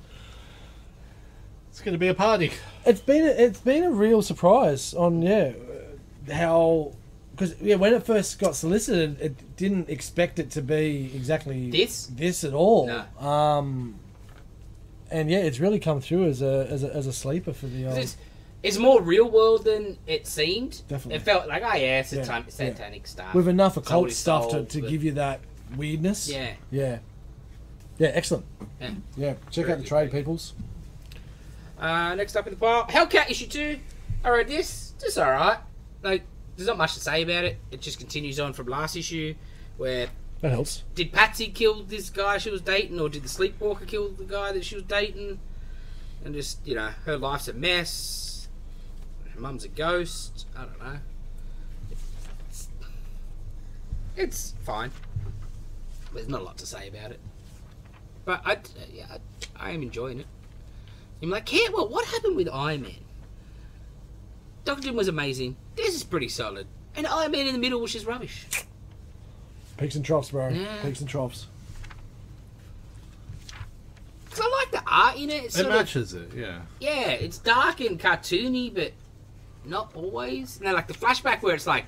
gonna be a party. It's been a real surprise on how, because when it first got solicited, it didn't expect it to be exactly this at all. No. And it's really come through as a sleeper for the. It's more real world than it seemed. Definitely. It felt like it's satanic stuff with enough occult Soul stuff to give you that weirdness. Yeah, excellent. Yeah, check out the trade, peoples. Next up in the pile, Hellcat issue 2. I read this. Just alright. Like, there's not much to say about it. It just continues on from last issue, where that helps. Did Patsy kill this guy she was dating, or did the Sleepwalker kill the guy that she was dating? And just, her life's a mess. Her mum's a ghost. I don't know. It's fine. There's not a lot to say about it. But I am enjoying it. I'm like, well, what happened with Iron Man? Doctor Doom was amazing. This is pretty solid. And Iron Man in the middle was just rubbish. Peaks and troughs, bro. Yeah. Peaks and troughs. Because I like the art in it. It matches it, yeah. Yeah, it's dark and cartoony, but not always. And then like the flashback where it's like,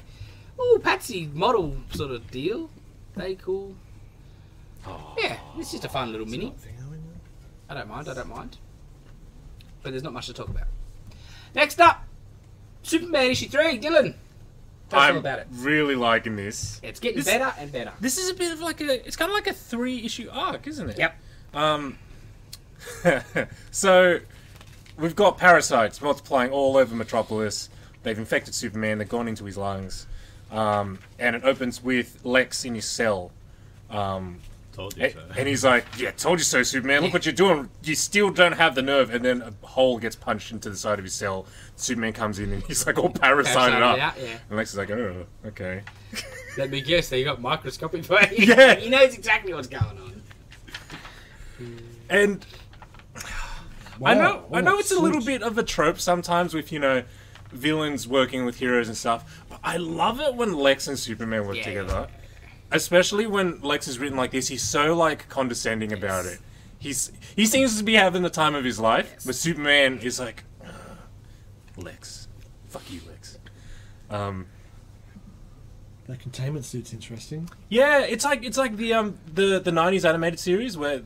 ooh, Patsy model sort of deal. They cool. Oh, yeah, it's just a fun little mini. I don't mind. But there's not much to talk about. Next up, Superman issue 3. Dylan, tell us all about it. I'm really liking this. It's getting better and better. This is a bit of it's kind of like a 3-issue arc, isn't it? Yep. So, we've got parasites multiplying all over Metropolis. They've infected Superman. They've gone into his lungs. And it opens with Lex in his cell. Told you so. And he's like, yeah, told you so, Superman. Look what you're doing. You still don't have the nerve. And then a hole gets punched into the side of his cell. Superman comes in and he's like all parasited up. Out, yeah. And Lex is like, oh, okay. Let me guess, they got microscopic brain. Yeah. He knows exactly what's going on. And Wow, I know it's a little switch. bit of a trope sometimes with, villains working with heroes and stuff. But I love it when Lex and Superman work together. Especially when Lex is written like this, he's so condescending about it. He seems to be having the time of his life, but Superman is like, Lex, fuck you, Lex. That containment suit's interesting. Yeah, it's like the '90s animated series where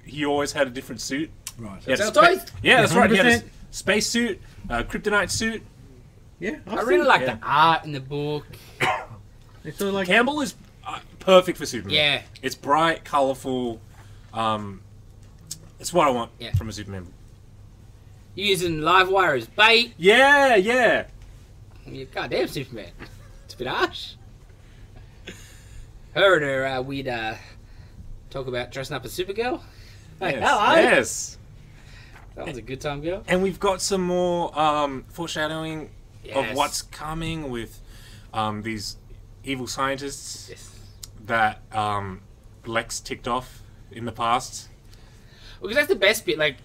he always had a different suit. Right. Yeah, Toys? Yeah, that's right. He had a 100%. space suit, kryptonite suit. Yeah, I really like the art in the book. It's sort of like Campbell is perfect for Superman. Yeah. It's bright, colourful. It's what I want from a Superman book. Using Livewire as bait. Yeah. Goddamn, Superman. It's a bit harsh. Her and her weird talk about dressing up as Supergirl. Hey, hello. Yes. That was a good time, girl. And we've got some more foreshadowing Yes. of what's coming with these evil scientists Yes. that Lex ticked off in the past. Because that's the best bit. Like,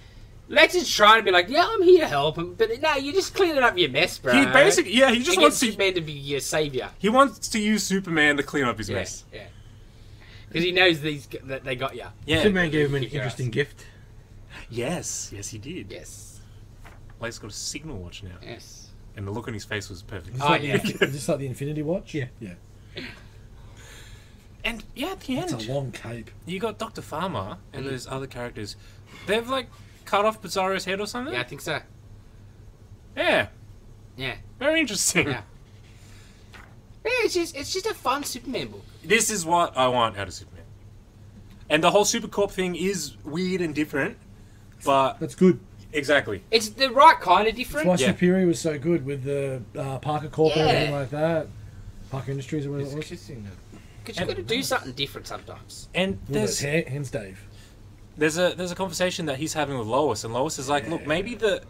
Lex is trying to be like, yeah, I'm here to help him. But no, you're just cleaning up your mess, bro. He basically, he just and wants get to. Superman to be your savior. He wants to use Superman to clean up his mess. Yeah. Because he knows that they got you. Yeah. Superman gave him an Kick your interesting gift. Yes, he did. Yes. Lex got a signal watch now, Yes. and the look on his face was perfect. Oh, yeah. Is this like the Infinity Watch? Yeah. Yeah. And at the end, It's a long cape. you got Dr. Farmer and there's other characters. They've cut off Bizarro's head or something. Yeah, I think so. Yeah, Yeah. very interesting. Yeah. Yeah, it's just a fun Superman book. This is what I want out of Superman. And the whole Supercorp thing is weird and different, but That's good. exactly. It's the right kind of That's different. why Yeah. Superior was so good with the Parker Corp and Yeah. everything like that. Parker Industries or whatever it was. Because you've got to do something different sometimes. And There's there's hens Dave. there's a conversation that he's having with Lois, and Lois is like, look, maybe the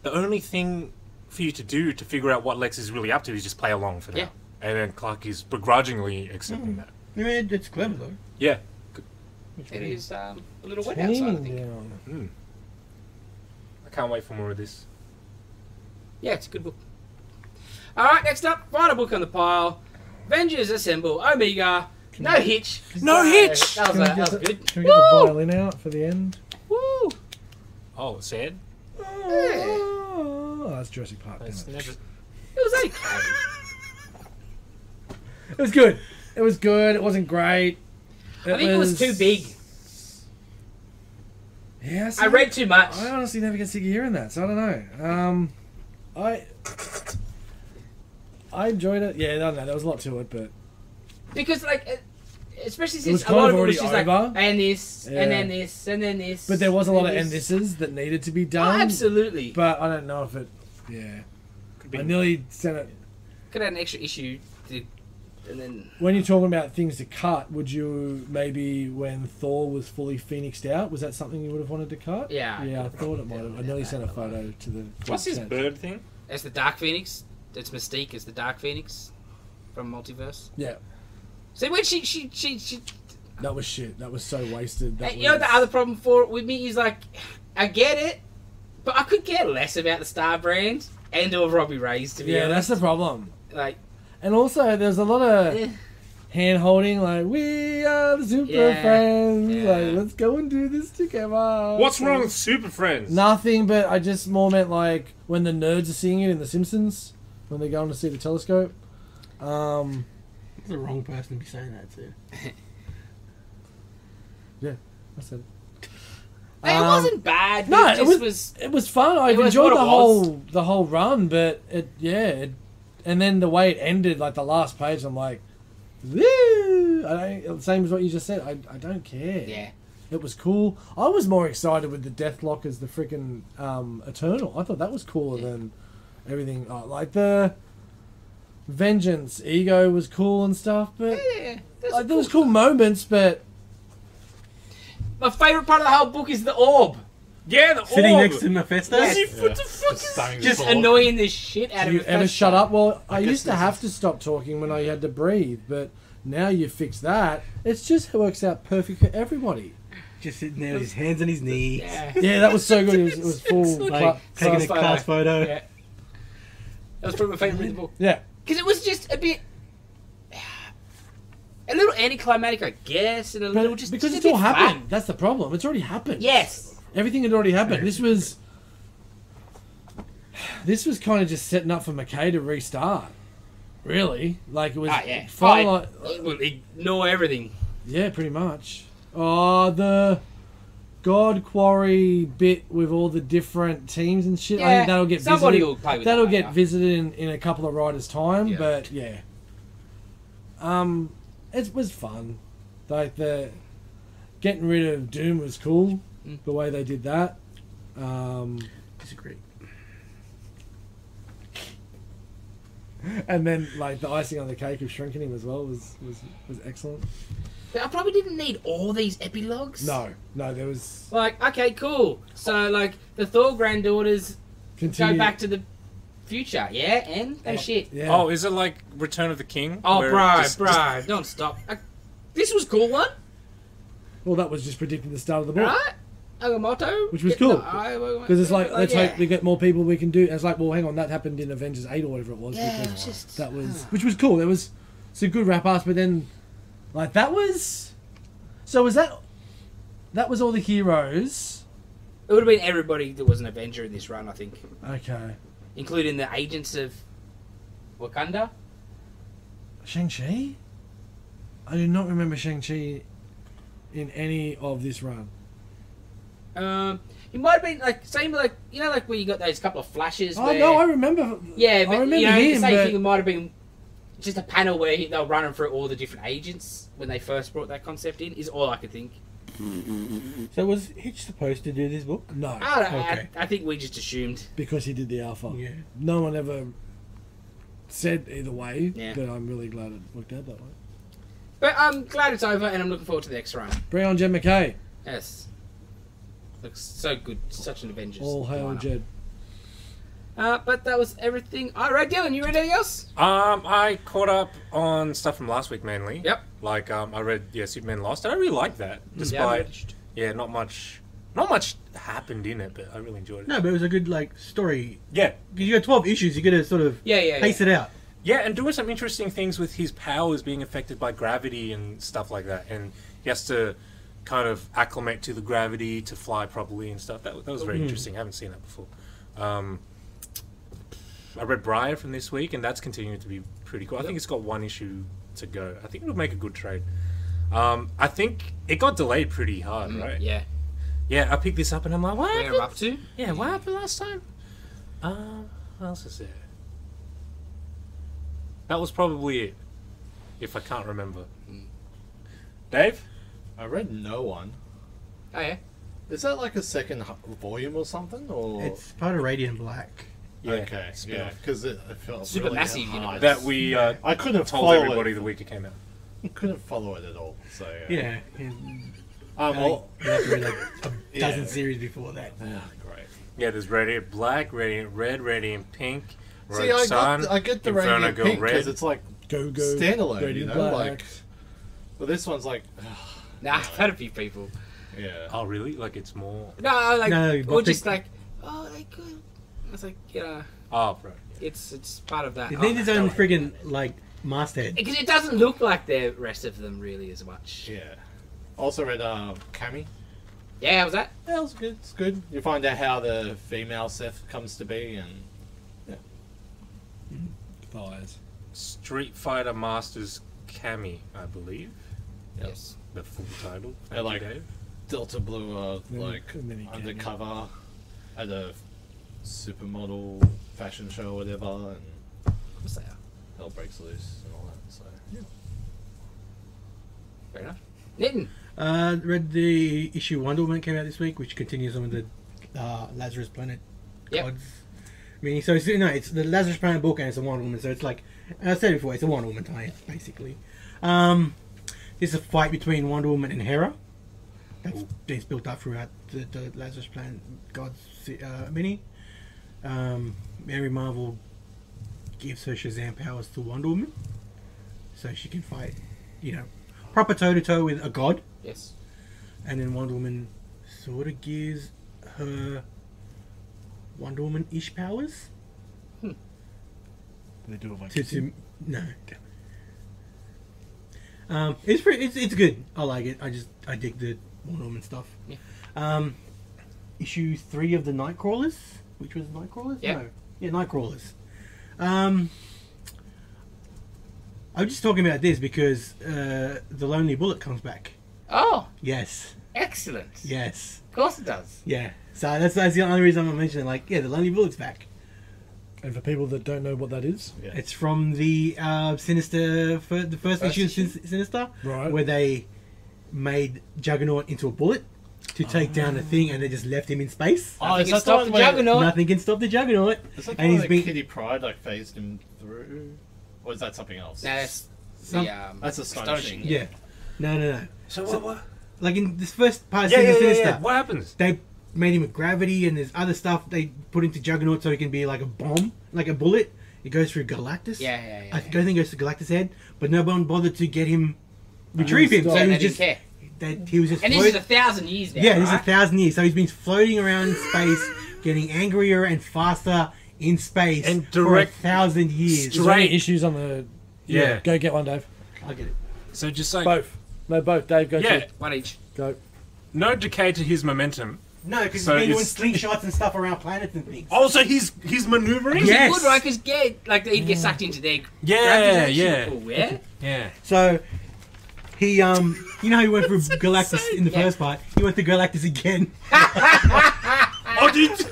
only thing for you to do to figure out what Lex is really up to is just play along for now. Yeah. and then Clark is begrudgingly accepting that. Yeah, it's clever though. Yeah. It is a little wet outside, I think. Mm. I can't wait for more of this. Yeah, it's a good book. Alright, next up, final book on the pile. Avengers Assemble Omega. No hitch. No hitch! That was good. Can we get the violin out for the end? Woo! Oh, sad? Oh, that's Jurassic Park. That's Damn it. never... It was okay. It was good. It was good. It wasn't great. I think it was too big. Yeah, I read too much. I honestly never get sick of hearing that, so I don't know. I enjoyed it. Yeah, I don't know. There was a lot to it, but Because, like, especially was since a kind lot of of it was already just over. like, and this, Yeah. and then this, and then this. but there was a lot of and and this. thises that needed to be Oh, done. absolutely. But I don't know if it. Yeah, Could be... I nearly sent it. Could have an extra issue, and then... When you're talking about things to cut, would you maybe when Thor was fully phoenixed out, was that something you would have wanted to cut? Yeah. Yeah, I thought it might have. I nearly sent a photo to the. What's his chat. bird thing? As the Dark Phoenix. It's Mystique as the Dark Phoenix from Multiverse. Yeah, See, when she that was shit. That was so wasted. That you know, the other problem for it with me is, like, I get it, but I could care less about the Star brand and or Robbie Reyes, to be Yeah, honest. that's the problem. Like, And also, there's a lot of eh. hand holding, like, we are the super Yeah, friends. yeah. Like, let's go and do this together. What's wrong with Super Friends? Nothing, but I just more meant like when the nerds are seeing it in The Simpsons, when they're going to see the telescope. You're the wrong person to be saying that to. Yeah, I said it. It wasn't bad. No, But it was fun. I've was enjoyed what it the whole run, but and then the way it ended, like the last page, I'm like, woo! Same as what you just said. I don't care. Yeah. It was cool. I was more excited with the Deathlock as the freaking Eternal. I thought that was cooler than everything. Like the Vengeance Ego was cool and stuff, but Yeah. like, there was cool moments, but My favourite part of the whole book is the orb. Yeah, the Sitting orb. next to Mephisto? Yes. What the fuck is Stunning Just sword. annoying the shit out do of you it. ever shut up? Well, I guess used to this have is- to stop talking when I had to breathe, but now you fix that. It's just works out perfect for everybody. Just sitting there with his hands on his knees. Yeah. Yeah, that was so good. It was full. Like, taking a photo. class photo. Yeah. That was probably my favourite in the book. Yeah. Because it was just a bit... A little anticlimactic, I guess, and a little just... because just it's a all bit happened. flat. That's the problem. It's already happened. Yes. Everything had already happened. This was kind of just setting up for McKay to restart. Really, like it was. Ah, yeah. Final, It will ignore everything. yeah, pretty much. Oh, the God Quarry bit with all the different teams and shit. I Yeah, think that'll get somebody visited. will play with That'll that get later. visited in a couple of riders' time. Yeah. But yeah, it was fun. Like the getting rid of Doom was cool. The way they did that. Disagree. And then, like, the icing on the cake of shrinking him as well was excellent. But I probably didn't need all these epilogues. No, there was... Like, okay, cool. So, like, the Thor granddaughters Continue. go back to the future, yeah? And? No shit. Yeah. Oh, is it like Return of the King? Oh, where bro, just- don't stop. This was a cool one, Well, that was just predicting the start of the book. right? Agamotto. Which was cool. Because Because it's like, let's hope we get more people we can do. And it's like, well, hang on, that happened in Avengers 8 or whatever it was. Yeah, because it was just... that was... Which was cool. There was some good wrap-ups, but then... Like, that was... So was that... That was all the heroes. It would have been everybody that was an Avenger in this run, I think. Okay. Including the agents of Wakanda. Shang-Chi? I do not remember Shang-Chi in any of this run. It might have been like same like you know like where you got those couple of flashes. Oh, where, no, I remember... yeah, but I remember you know him, the same but... thing. It might have been just a panel where they were running through all the different agents when they first brought that concept in. Is all I could think. So was Hitch supposed to do this book? No, I, don't, Okay. I think we just assumed. because he did the Alpha. Yeah. No one ever said either way, Yeah. but I'm really glad it worked out that way. But I'm glad it's over, and I'm looking forward to the next run. Bring on Jed McKay. Yes, looks so good. Such an Avengers. All hail lineup. Jed. But that was everything. All right, Dylan, you read anything else? I caught up on stuff from last week mainly. Yep. Like I read Superman Lost. I really liked that. Despite not much happened in it, but I really enjoyed it. No, but it was a good like story. Yeah. Because you got 12 issues, you got to sort of pace it out. Yeah, and doing some interesting things with his powers being affected by gravity and stuff like that, and he has to kind of acclimate to the gravity to fly properly and stuff. That was very interesting. I haven't seen that before. I read Briar from this week, and that's continuing to be pretty cool. I think it's got one issue to go. I think it'll make a good trade. I think it got delayed pretty hard, right? Yeah. Yeah, I picked this up and I'm like, what Where happened? I'm up to? Yeah, what happened last time? What else is there? That was probably it, if I can't remember. Dave? I read No One. Oh, yeah. Is that like a second volume or something? Or It's part of Radiant Black. Yeah, okay, yeah, because it felt Super really massive hard. universe. that we I couldn't told follow everybody it. the week it came out. Couldn't follow it at all. So Yeah. well, You have to read like a dozen Yeah. series before that. great. Yeah, there's Radiant Black, Radiant Red, Radiant Pink, Rogue See, Sun, I get the Inferno Radiant Girl Pink Red. because it's like Go standalone, Radiant you know, Black. like. But this one's like, Nah, I've had a few people. yeah. Oh, really? Like it's more. No, like, No, or just like, oh, they could. I was like, Oh, right. it's part of that. It needs its own friggin' like masthead. Because it doesn't look like the rest of them really as much. Yeah. Also read Cammy. Yeah, how was that? Yeah, it was good. It's good. You find out how the female Seth comes to be, and Fires. Street Fighter Masters Cammy, I believe. Yes. The full title. Yeah, Thank you, like- Dave. Delta Blue are like and then he came undercover at a supermodel fashion show or whatever, and What's that? hell breaks loose and all that. So Fair enough. Nitin. Read the issue Wonder Woman came out this week, which continues on with the Lazarus Planet Yep. gods. I mean, so it's the Lazarus Planet book and it's a Wonder Woman, so it's like I said before, it's a Wonder Woman tie-in basically. There's a fight between Wonder Woman and Hera. That's built up throughout the Lazarus Planet gods mini. Mary Marvel gives her Shazam powers to Wonder Woman, so she can fight, proper toe-to-toe with a god. Yes. And then Wonder Woman sort of gives her Wonder Woman-ish powers. They do it like To no. It's good. I like it. I dig the Wonder Woman stuff. Yeah. Issue 3 of the Nightcrawlers, which was Nightcrawlers. Yeah. No. Yeah, Nightcrawlers. I'm just talking about this because the Lonely Bullet comes back. Oh, Yes. excellent. Yes. Of course it does. Yeah. So that's the only reason I'm mentioning. Like, yeah, the Lonely Bullet's back. And for people that don't know what that is, yeah. It's from the Sinister, the first issue of Sinister, Right. where they made Juggernaut into a bullet to take down the thing, and they just left him in space. Oh, Nothing is can that stop the the one where- Juggernaut. Nothing can stop the Juggernaut. Is that And and he's he's been- Kitty Pryde like phased him through, or is that something else? No, that's Some- That's astonishing. Yeah. No. So what? Like in this first part of Yeah. Sinister, What happens? they made him with gravity, and there's other stuff they put into Juggernaut so he can be like a bomb, like a bullet. It goes through Galactus. Yeah. I think it goes to Galactus' head, but no one bothered to get him, retrieve him. stop. So Yeah, he they was didn't just care. he was just And this floating. is 1,000 years now. Yeah, this is right? 1,000 years. So he's been floating around in space, getting angrier and faster in space And for direct- 1,000 years. is there any issues on the? Yeah. Go get one, Dave. I'll get it. So just like Both. No, both. Dave, go. Yeah. One each. Go. no decay to his momentum. No, because So he's been doing it's- slingshots and stuff around planets and things. Oh, so he's maneuvering. Yeah. Yes. Good, right? Because he'd get sucked into their Yeah, gravity. yeah. Cool, yeah. Yeah. So he, you know, how he went through Galactus in the first part. He went to Galactus again, Oh, dude.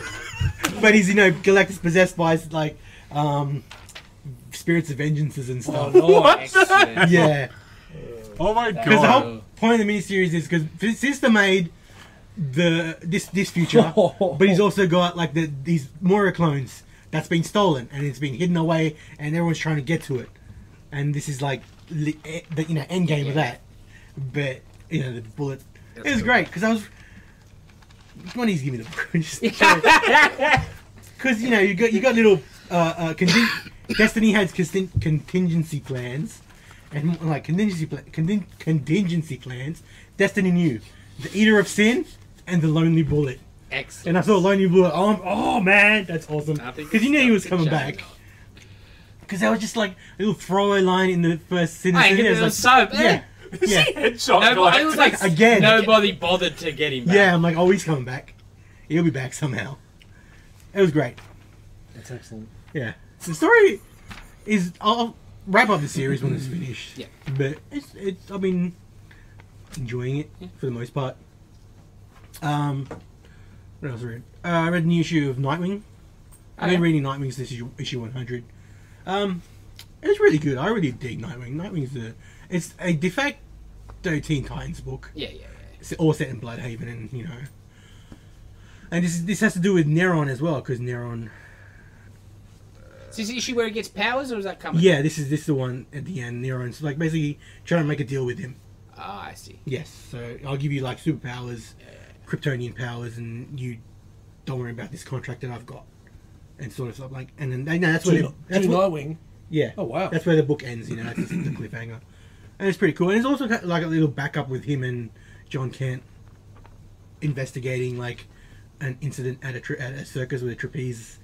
but he's Galactus possessed by like spirits of vengeances and stuff. What? Excellent. Yeah. Oh my Because the god. whole point of the miniseries is because Sister made this future, but he's also got like these Moira clones that's been stolen and it's been hidden away, and everyone's trying to get to it. And this is like the end game of that. But the bullet, it was great because I was. Why don't you give me the book? Because you got little Destiny has contingency plans, and like contingency plans. Destiny knew the Eater of Sin and the Lonely Bullet. Excellent. And I saw Lonely Bullet. Oh man, that's awesome. Because you knew he was coming back. Because that was just like a little throwaway line in the first sentence. It was so bad. Yeah. Nobody, it was like again. Nobody bothered to get him back. Yeah, I'm like, oh, he's coming back. He'll be back somehow. It was great. That's excellent. Yeah. The story is... I'll wrap up the series when it's finished. Yeah. But it's I've been enjoying it for the most part. What else I read? I read a new issue of Nightwing. I've been reading Nightwing since issue 100. It's really good. I really dig Nightwing. It's a de facto Teen Titans book. Yeah. It's all set in Bloodhaven, and and this has to do with Neron as well, because Neron. Is this the issue where he gets powers, or is that coming? Yeah, this is the one at the end. Neron's like basically trying to make a deal with him. Oh, I see. Yes, so I'll give you like superpowers, Kryptonian powers, and you don't worry about this contract that I've got, and sort of stuff like. And then that's where Nightwing. Yeah. Oh wow. That's where the book ends. That's just the cliffhanger, and it's pretty cool. And it's also got like a little backup with him and John Kent investigating like an incident at a circus with a trapeze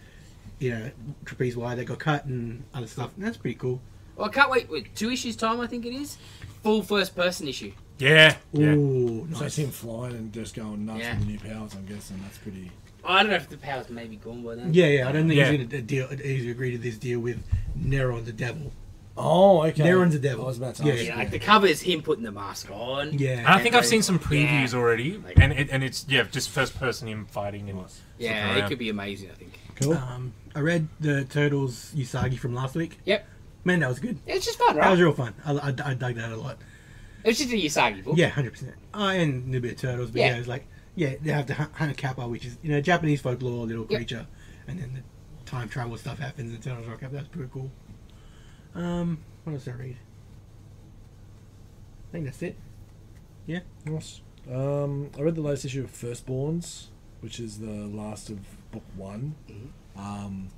wire that got cut and other stuff. And that's pretty cool. Well, I can't wait. 2 issues time, I think it is. Full first-person issue. Yeah. Ooh, nice. So it's him flying and just going nuts with the new powers. I'm guessing that's pretty. I don't know if the powers may be gone by then. Yeah. I don't think he's going to agree to this deal with Neron the Devil. Oh, okay. Neron's the devil. I was about to ask. Yeah, like the cover is him putting the mask on. Yeah. And I think I've seen some previews already, and it's just first person him fighting and Yeah, it could be amazing. I think. Cool. I read the Turtles Usagi from last week. Yep. Man, that was good. It's just fun, right? That was real fun. I dug that a lot. It was just a Usagi book. Yeah, 100%. And a little bit of Turtles, but it's like, they have the Hanakappa, which is, Japanese folklore, little creature, and then the time travel stuff happens and Turtles rock up. That's pretty cool. What else did I read? I think that's it. Yeah. Nice. I read the latest issue of Firstborns, which is the last of book 1. I'm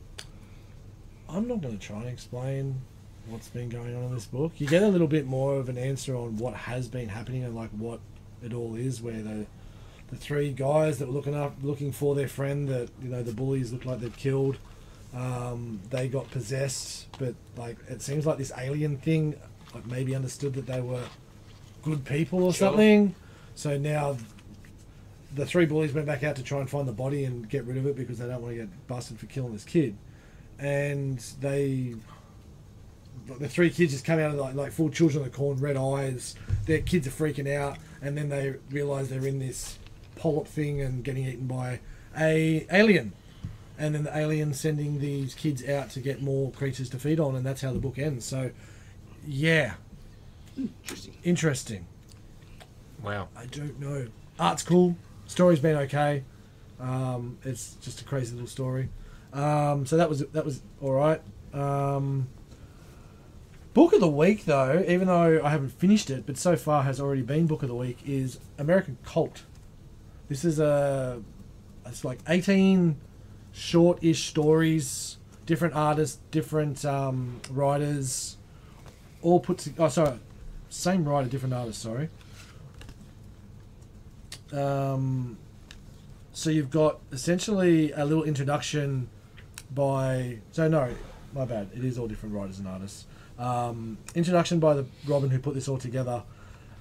not going to try and explain what's been going on in this book. You get a little bit more of an answer on what has been happening and like what it all is, where the 3 guys that were looking for their friend that the bullies look like they've killed, they got possessed, but like it seems like this alien thing like maybe understood that they were good people or something. So now the 3 bullies went back out to try and find the body and get rid of it because they don't want to get busted for killing this kid. And the 3 kids just come out of like full children of the corn, red eyes. Their kids are freaking out, and then they realise they're in this polyp thing and getting eaten by a alien. And then the alien sending these kids out to get more creatures to feed on, and that's how the book ends. So, yeah. Interesting. Wow. I don't know. Art's cool. Story's been okay. It's just a crazy little story. So that was all right. Book of the week, though, even though I haven't finished it, but so far has already been book of the week, is American Cult. This is it's like 18 short-ish stories, different artists, different writers, all put together. Oh, sorry, same writer, different artist. Sorry. So you've got essentially a little introduction by... So no, my bad. It is all different writers and artists. Introduction by the Robin who put this all together,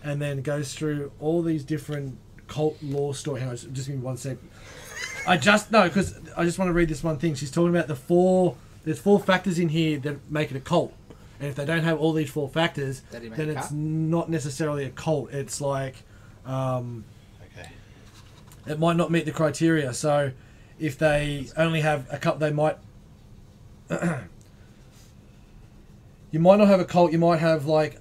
and then goes through all these different cult lore stories. Hang on, just give me 1 sec. Because I just want to read this one thing. She's talking about there's 4 factors in here that make it a cult. And if they don't have all these 4 factors, then it's not necessarily a cult. It's like... It might not meet the criteria. So if they only have a couple, they might... You might not have a cult. You might have like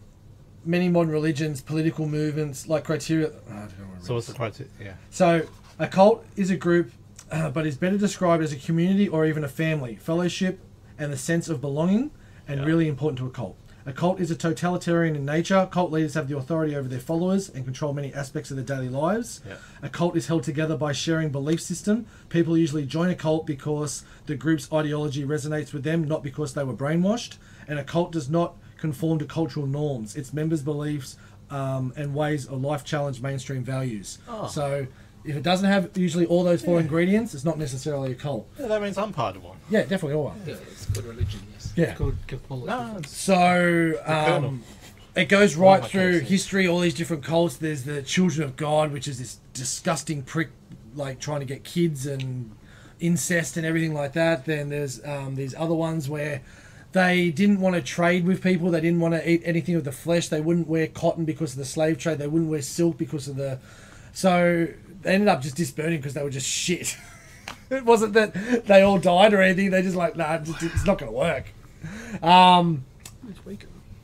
many modern religions, political movements, like criteria. I don't know what so what's the criteria? Yeah. So a cult is a group, but is better described as a community or even a family, fellowship, and the sense of belonging, and really important to a cult. A cult is a totalitarian in nature. Cult leaders have the authority over their followers and control many aspects of their daily lives. Yeah. A cult is held together by sharing belief system. People usually join a cult because the group's ideology resonates with them, not because they were brainwashed. And a cult does not conform to cultural norms. Its members' beliefs and ways of life challenge mainstream values. Oh. So if it doesn't have usually all those four ingredients, it's not necessarily a cult. Yeah, that means I'm part of one. Yeah, definitely all one. Yeah, it's good religion, yes. Yeah. Good politics. No, So it goes right my through cases. history, all these different cults. There's the Children of God, which is this disgusting prick, like trying to get kids and incest and everything like that. Then there's these other ones where they didn't want to trade with people. They didn't want to eat anything of the flesh. They wouldn't wear cotton because of the slave trade. They wouldn't wear silk because of the... So they ended up just disbanding because they were just shit. It wasn't that they all died or anything. They just like, nah, it's not going to work.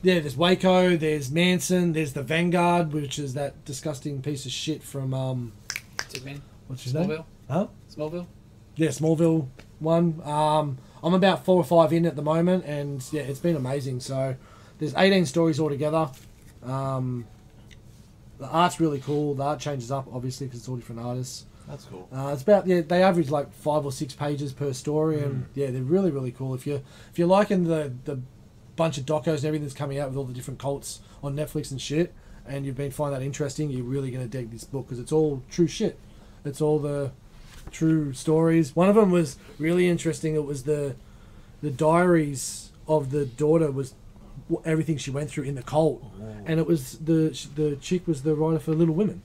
Yeah, there's Waco, there's Manson, there's the Vanguard, which is that disgusting piece of shit from Superman. what's his name? Smallville. Huh? Smallville. Yeah, Smallville one. I'm about 4 or 5 in at the moment, and yeah, it's been amazing. So there's 18 stories altogether. The art's really cool. The art changes up obviously because it's all different artists. that's cool. It's about they average like 5 or 6 pages per story, and yeah, they're really cool. If you're liking the bunch of docos and everything that's coming out with all the different cults on Netflix and shit, and you've been finding that interesting, you're really going to dig this book because it's all true shit. It's all the true stories. One of them was really interesting. It was the diaries of the daughter, was everything she went through in the cult, and it was the chick was the writer for Little Women.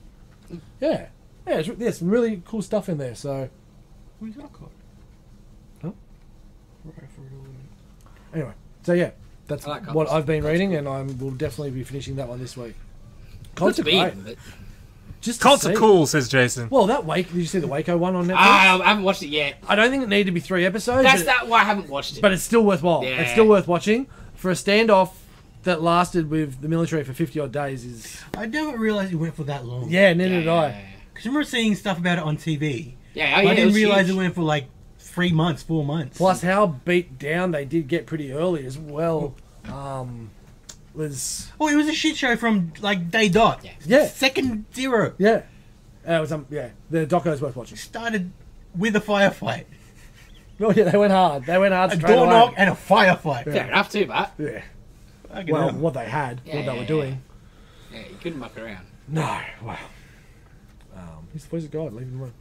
Yeah, there's some really cool stuff in there. So Who's that called? Huh? Right for a woman. anyway, so yeah, that's I like cults. what I've been reading, and I will definitely be finishing that one this week. Cults are Could great. be, but Just to Cults are see. cool, says Jason. Well, that Did you see the Waco one on Netflix? I haven't watched it yet. I don't think it needed to be 3 episodes. That's but, why I haven't watched it. but it's still worthwhile. Yeah. It's still worth watching. For a standoff that lasted with the military for 50 odd days is... I never realized it went for that long. Yeah, neither did I. Because I remember seeing stuff about it on TV. Yeah, I didn't was realize huge. it went for like 3 months, 4 months. Plus, how beat down they did get pretty early as well. Was... Oh, it was a shit show from like day dot. Yeah. Second zero. Yeah. It was, yeah. The doco's worth watching. Started with a firefight. Oh, yeah, they went hard. They went hard A straight door away. knock and a firefight. Fair enough too, but Yeah. Fucking Well, hell. what they had, Yeah, what they yeah, were doing. yeah, you couldn't muck around. No, wow. He's the voice of God, leave him alone.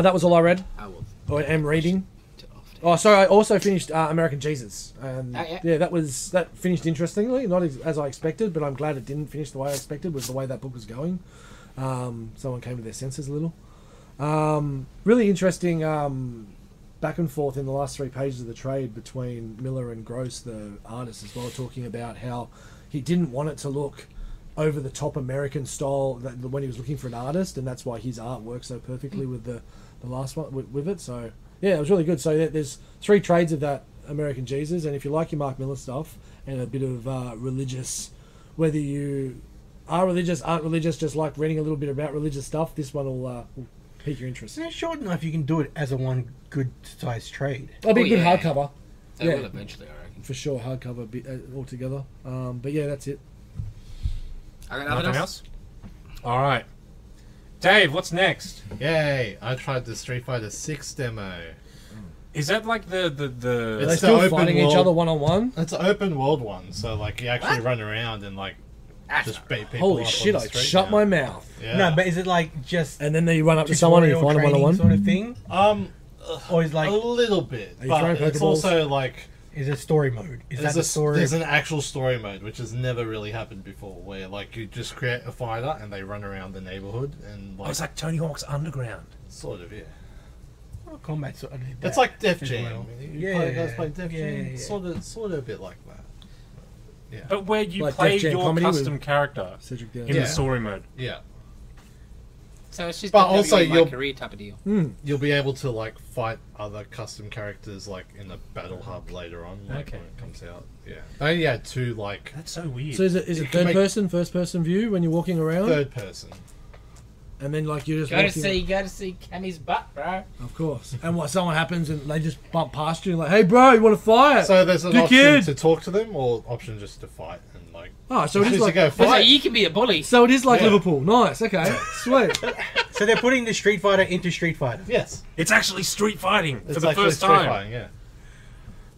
That was all I read, I will. or am reading. To off. Oh, sorry, I also finished American Jesus. Yeah. That finished interestingly, not as I expected, but I'm glad it didn't finish the way I expected, was the way that book was going. Someone came to their senses a little. Really interesting back and forth in the last 3 pages of the trade between Miller and Gross, the artist, as well, talking about how he didn't want it to look over the top American style when he was looking for an artist, and that's why his art works so perfectly with the last one with it. So yeah, it was really good. So there's 3 trades of that American Jesus, and if you like your Mark Miller stuff and a bit of religious, whether you are religious, aren't religious, just like reading a little bit about religious stuff, this one will pique your interest. It's short enough you can do it as a one good sized trade. It'll be a good yeah. hardcover. They Yeah. will eventually, I reckon. For sure, hardcover altogether. But yeah, that's it. I got Nothing nothing else? Alright. Dave, what's next? Yay! I tried the Street Fighter 6 demo. Is that like Are the they It's still the open fighting each world. other one-on-one? It's an open world one, so like you actually run around and like That's just not beat people Holy up shit, on the I street shut now. my mouth. Yeah. No, but is it like just And then you run up to someone and you find them training one-on-one? sort of thing? Or is like- a little bit, Are you but throwing it's Pokeballs? also like Is it story mode? Is that the story? there's an actual story mode which has never really happened before, where like you just create a fighter and they run around the neighborhood and Oh, like it's like Tony Hawk's Underground. sort of yeah. Oh, combat sort of did It's that like Def as Jam. well. You guys play Def Jam? yeah. Sort of a bit like that. Yeah. But where you Like play Def Jam your comedy custom with- character Cedric in Down. Yeah. the story mode. Yeah. So it's just But a also my you'll- career type of deal. You'll be able to like fight other custom characters like in the battle hub later on, like Okay. when it comes out. Yeah. They only had 2 like That's so weird. So is it You can third make- person, first person view when you're walking around? third person. and then like you just Go to walking- see Cammy's butt, bro. Of course. And what? Someone happens and they just bump past you and like, hey, bro, you want to fight? So there's an Dickhead. option to talk to them, or option just to fight and like. Oh, so it is choose to like go So fight. you can be a bully. so it is like Yeah. Liverpool. Nice. Okay. Sweet. So they're putting the Street Fighter into Street Fighter. Yes, It's actually street fighting for it's the actually first street time. fighting, yeah,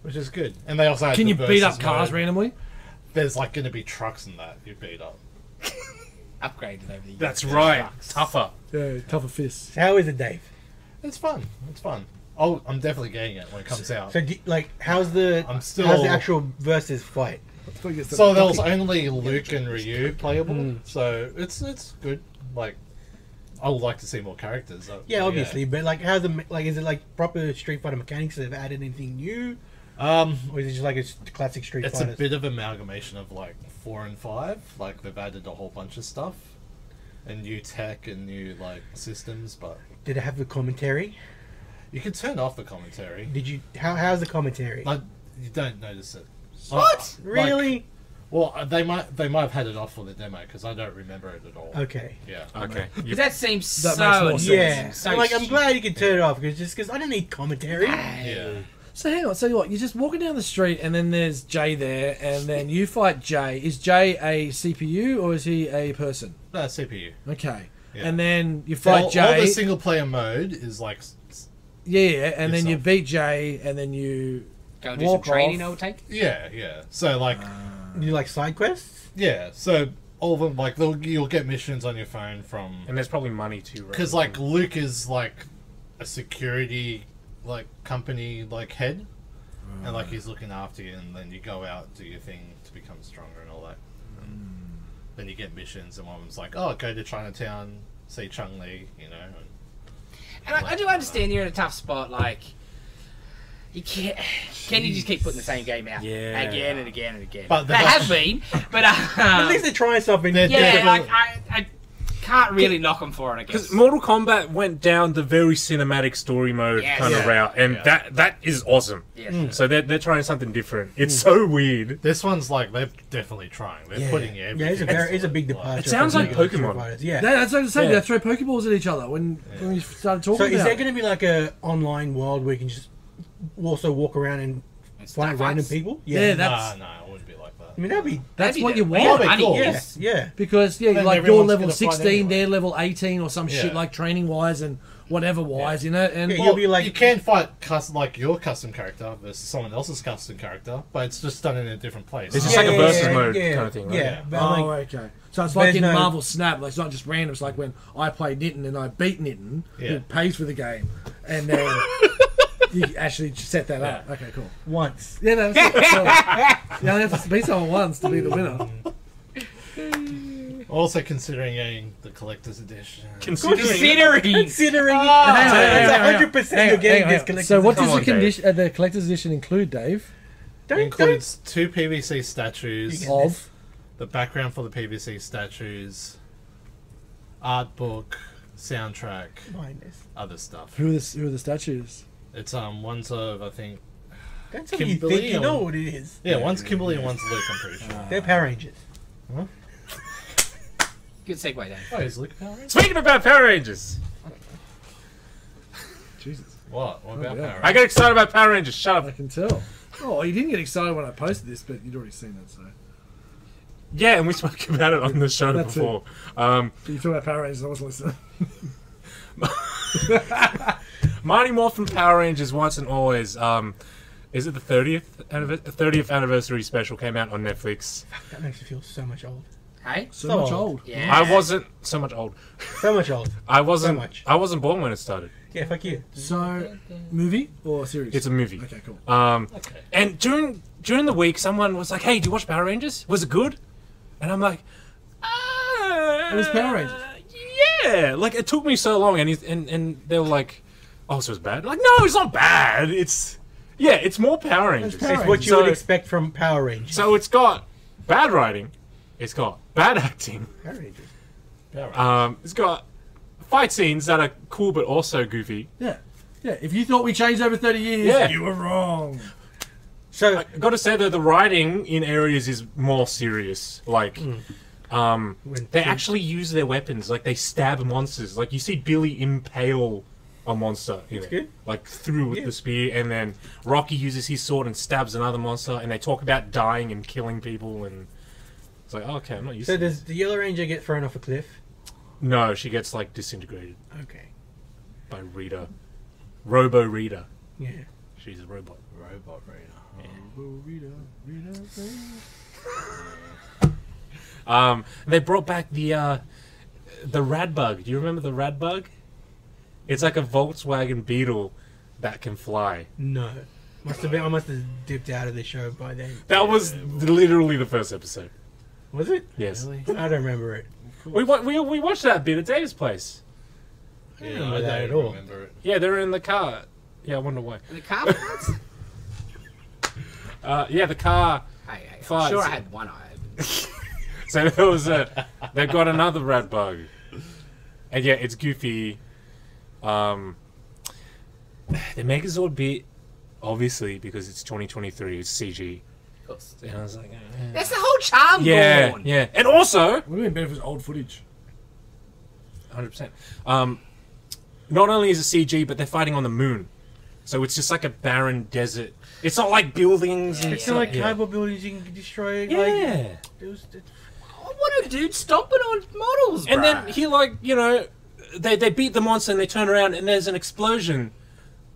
which is good. And they also have Can the you beat up versus cars mode. randomly? There's like going to be trucks and that you beat up. Upgraded over the years. That's right. Tougher. Yeah, tougher fists. How is it, Dave? It's fun. It's fun. Oh, I'm definitely getting it when it comes out. So, how's the how's the actual versus fight? So there was only Luke and Ryu playable, so it's good. Like, I would like to see more characters. Yeah, obviously, but like, how's the is it like proper Street Fighter mechanics? Have they added anything new, or is it just like a classic Street It's Fighter? a bit of amalgamation of like 4 and 5. Like they've added a whole bunch of stuff, and new tech and new like systems. But Did it have the commentary? you can turn off the commentary. Did you? How's the commentary? Like you don't notice it. What? Like, Really? well, they might have had it off for the demo because I don't remember it at all. Okay. Yeah. Okay. Because that seems That so makes more sense. Yeah. So I'm stupid. glad you can turn it off because I don't need commentary. Yeah. So hang on. So what? You're just walking down the street and then there's Jay there, and then you fight Jay. Is Jay a CPU or is he a person? That's CPU. Okay. Yeah. And then you fight All Jay. the single player mode is like. Yeah, and then you Yourself. beat Jay, and then you Go and do some walk training, off. I would take. Yeah. So like. You like side quests? Yeah, so all of them, like, you'll get missions on your phone from... And there's probably money too, right? Because, like, Luke is, like, a security, like, company, like, head. And, like, he's looking after you, and then you go out, do your thing to become stronger and all that. And then you get missions, and one of them's like, oh, go to Chinatown, see Chung-Li, you know. And I do understand you're in a tough spot, like... You can't. Can you just keep putting the same game out Yeah. again and again and again? But they have been, but At least they're trying something. They're yeah, definitely- like I can't really knock them for it. I guess. Because Mortal Kombat went down the very cinematic story mode Yes. kind of Yeah. route, and Yeah. that is awesome. Yes. So they're trying something different. It's so weird. This one's, like, they're definitely trying. They're putting everything. It's a big departure. It sounds from like regular Pokemon. Street Fighters. Yeah. That's what I'm saying. Yeah. They throw Pokeballs at each other when we started talking So about is there it. going to be like a online world where you can just also walk around and fight random people? Yeah, that's Nah, it wouldn't be like that. I mean, that'd be that's what you Yeah, want. That'd be cool. yes. yeah. Because Then like you're everyone's level gonna fight 16, anyway. they're level 18 or some shit Yeah. like training wise and whatever wise, you know. And Yeah, you'll be like you can fight like your custom character versus someone else's custom character, but it's just done in a different place. It's just like a versus mode kind of thing, right? Yeah, but oh, like, okay. So it's like there's in no- Marvel Snap. Like it's not just random. It's like when I play Nitten and I beat Nitten, Yeah. who pays for the game, and then you actually set that up. Okay, cool. once. Yeah, no, that's it. Cool. You only have to beat someone once to be the winner. Also considering getting the collector's edition. Considering Considering Hang on, it's hang on, 100% you're getting this on. collector's So what edition. does Come the on, condition, the collector's edition include, Dave? It includes 2 PVC statues, Of the background for the PVC statues, art book, soundtrack, other stuff. who are the statues? It's one's of I think That's what you Kimberly think you or- know what it is. yeah, one's Kimberly and one's Luke. I'm pretty sure. They're Power Rangers. Good segue, Dave. Oh, is Luke Power Ranger? Speaking about Power Rangers, Jesus, What? What about yeah. Power I Rangers? get excited about Power Rangers. Shut I up. can tell. Oh, you didn't get excited when I posted this, but you'd already seen that, so. Yeah, and we spoke about it on the show That's before. But you talking about Power Rangers, I wasn't listening. Mighty Morphin Power Rangers once and always. Is it the 30th anniversary special came out on Netflix? That makes me feel so much old. Hey? So much old. old. Yeah. I wasn't so much old. So much old. I wasn't. much. I wasn't born when it started. Yeah, fuck you. So, movie or series? It's a movie. Okay, cool. And during the week, someone was like, "Hey, do you watch Power Rangers? Was it good?" And I'm like, It was Power Rangers. Yeah. Like it took me so long, and they were like, "Oh, so it's bad?" I'm like, no, it's not bad. It's more Power Rangers. Power It's what you So- would expect from Power Rangers. So it's got bad writing, it's got bad acting, Power Rangers. it's got fight scenes that are cool but also goofy. Yeah. Yeah, if you thought we changed over 30 years, Yeah. you were wrong. So I got to say that the writing in areas is more serious. Like, they actually use their weapons. Like, they stab monsters. Like, you see Billy impale a monster, like through with the spear, and then Rocky uses his sword and stabs another monster, and they talk about dying and killing people, and it's like, oh, okay, I'm not used to this. So does the Yellow Ranger get thrown off a cliff? No, she gets, like, disintegrated. Okay. By Rita. Robo-Rita. Yeah. She's a robot. Robot Raider. They brought back the rad bug. Do you remember the rad bug? It's like a Volkswagen Beetle that can fly. No. I must have dipped out of the show by then. That was literally the first episode. Was it? Yes. Really? I don't remember it. We watched that bit at Dave's place. I don't remember that at all. Remember it. Yeah, they were in the car. Yeah, I wonder why. In the car parts? Yeah, the car. Hey, I'm Farts. sure I had one eye. So there was they've got another rat bug, and yeah, it's goofy. The Megazord bit, obviously, because it's 2023, it's CG. Of course. And I was like, That's the whole charm. yeah, gone. yeah, and also, Would have been better if it was old footage. 100%. Not only is it CG, but they're fighting on the moon, so it's just like a barren desert. It's not like buildings. And It's not like cardboard buildings you can destroy. Yeah. Like, What a dude stomping on models, And bruh. then he, like, you know, they beat the monster and they turn around and there's an explosion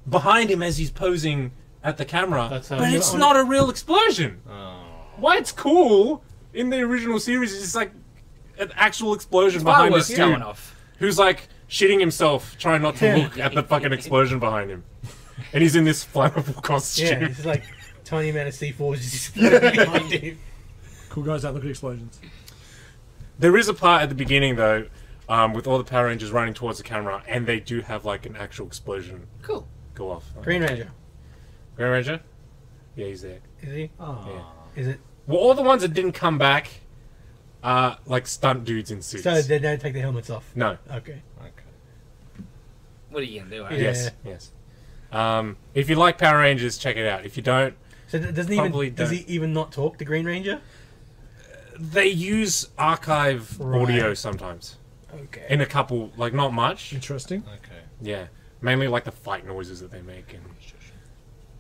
behind him as he's posing at the camera. That's how But it's it's not a real explosion. Oh. Why it's cool in the original series is just like an actual explosion behind this Fireworks going dude off. who's like shitting himself, trying not to look at the fucking explosion behind him. And he's in this flammable costume. yeah, it's like tiny amount of C4s just exploding behind him. Cool guys that look at explosions. There is a part at the beginning, though, with all the Power Rangers running towards the camera, and they do have, like, an actual explosion Cool. go off. Green Ranger. Green Ranger? Yeah, he's there. Is he? Oh. Yeah. Is it? Well, all the ones that didn't come back are, like, stunt dudes in suits. So they don't take the helmets off? No. Okay. What are you going to do, eh? Yeah. Yes. If you like Power Rangers, check it out. If you don't, So does he even not talk, the Green Ranger? they use archive audio Right. sometimes. Okay. In a couple, like, not much. Interesting. Okay. Yeah. Mainly, like, the fight noises that they make. And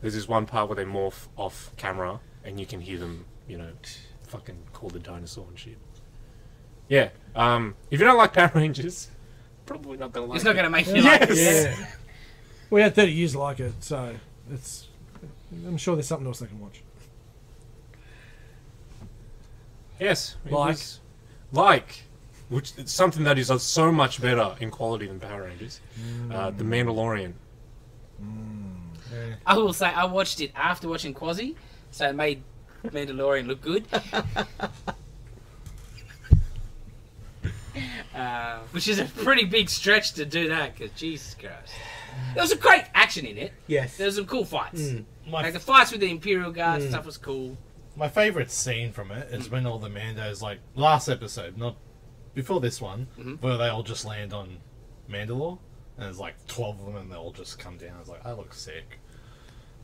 there's this one part where they morph off camera, and you can hear them, you know, fucking call the dinosaur and shit. Yeah. If you don't like Power Rangers, probably not gonna like It's not it. going to make you Yes! like it. Yeah. We had 30 years like it, so it's. I'm sure there's something else they can watch. Yes. it Like? was- which is something that is so much better in quality than Power Rangers. The Mandalorian. I will say, I watched it after watching Quasi, so it made Mandalorian look good. Which is a pretty big stretch to do that, because Jesus Christ. There was some great action in it. Yes. There was some cool fights. My, Like the fights with the Imperial Guard stuff was cool. my favourite scene from it is when all the Mandos, like, last episode, not before this one, where they all just land on Mandalore, and there's like 12 of them, and they all just come down. It's like, I look sick.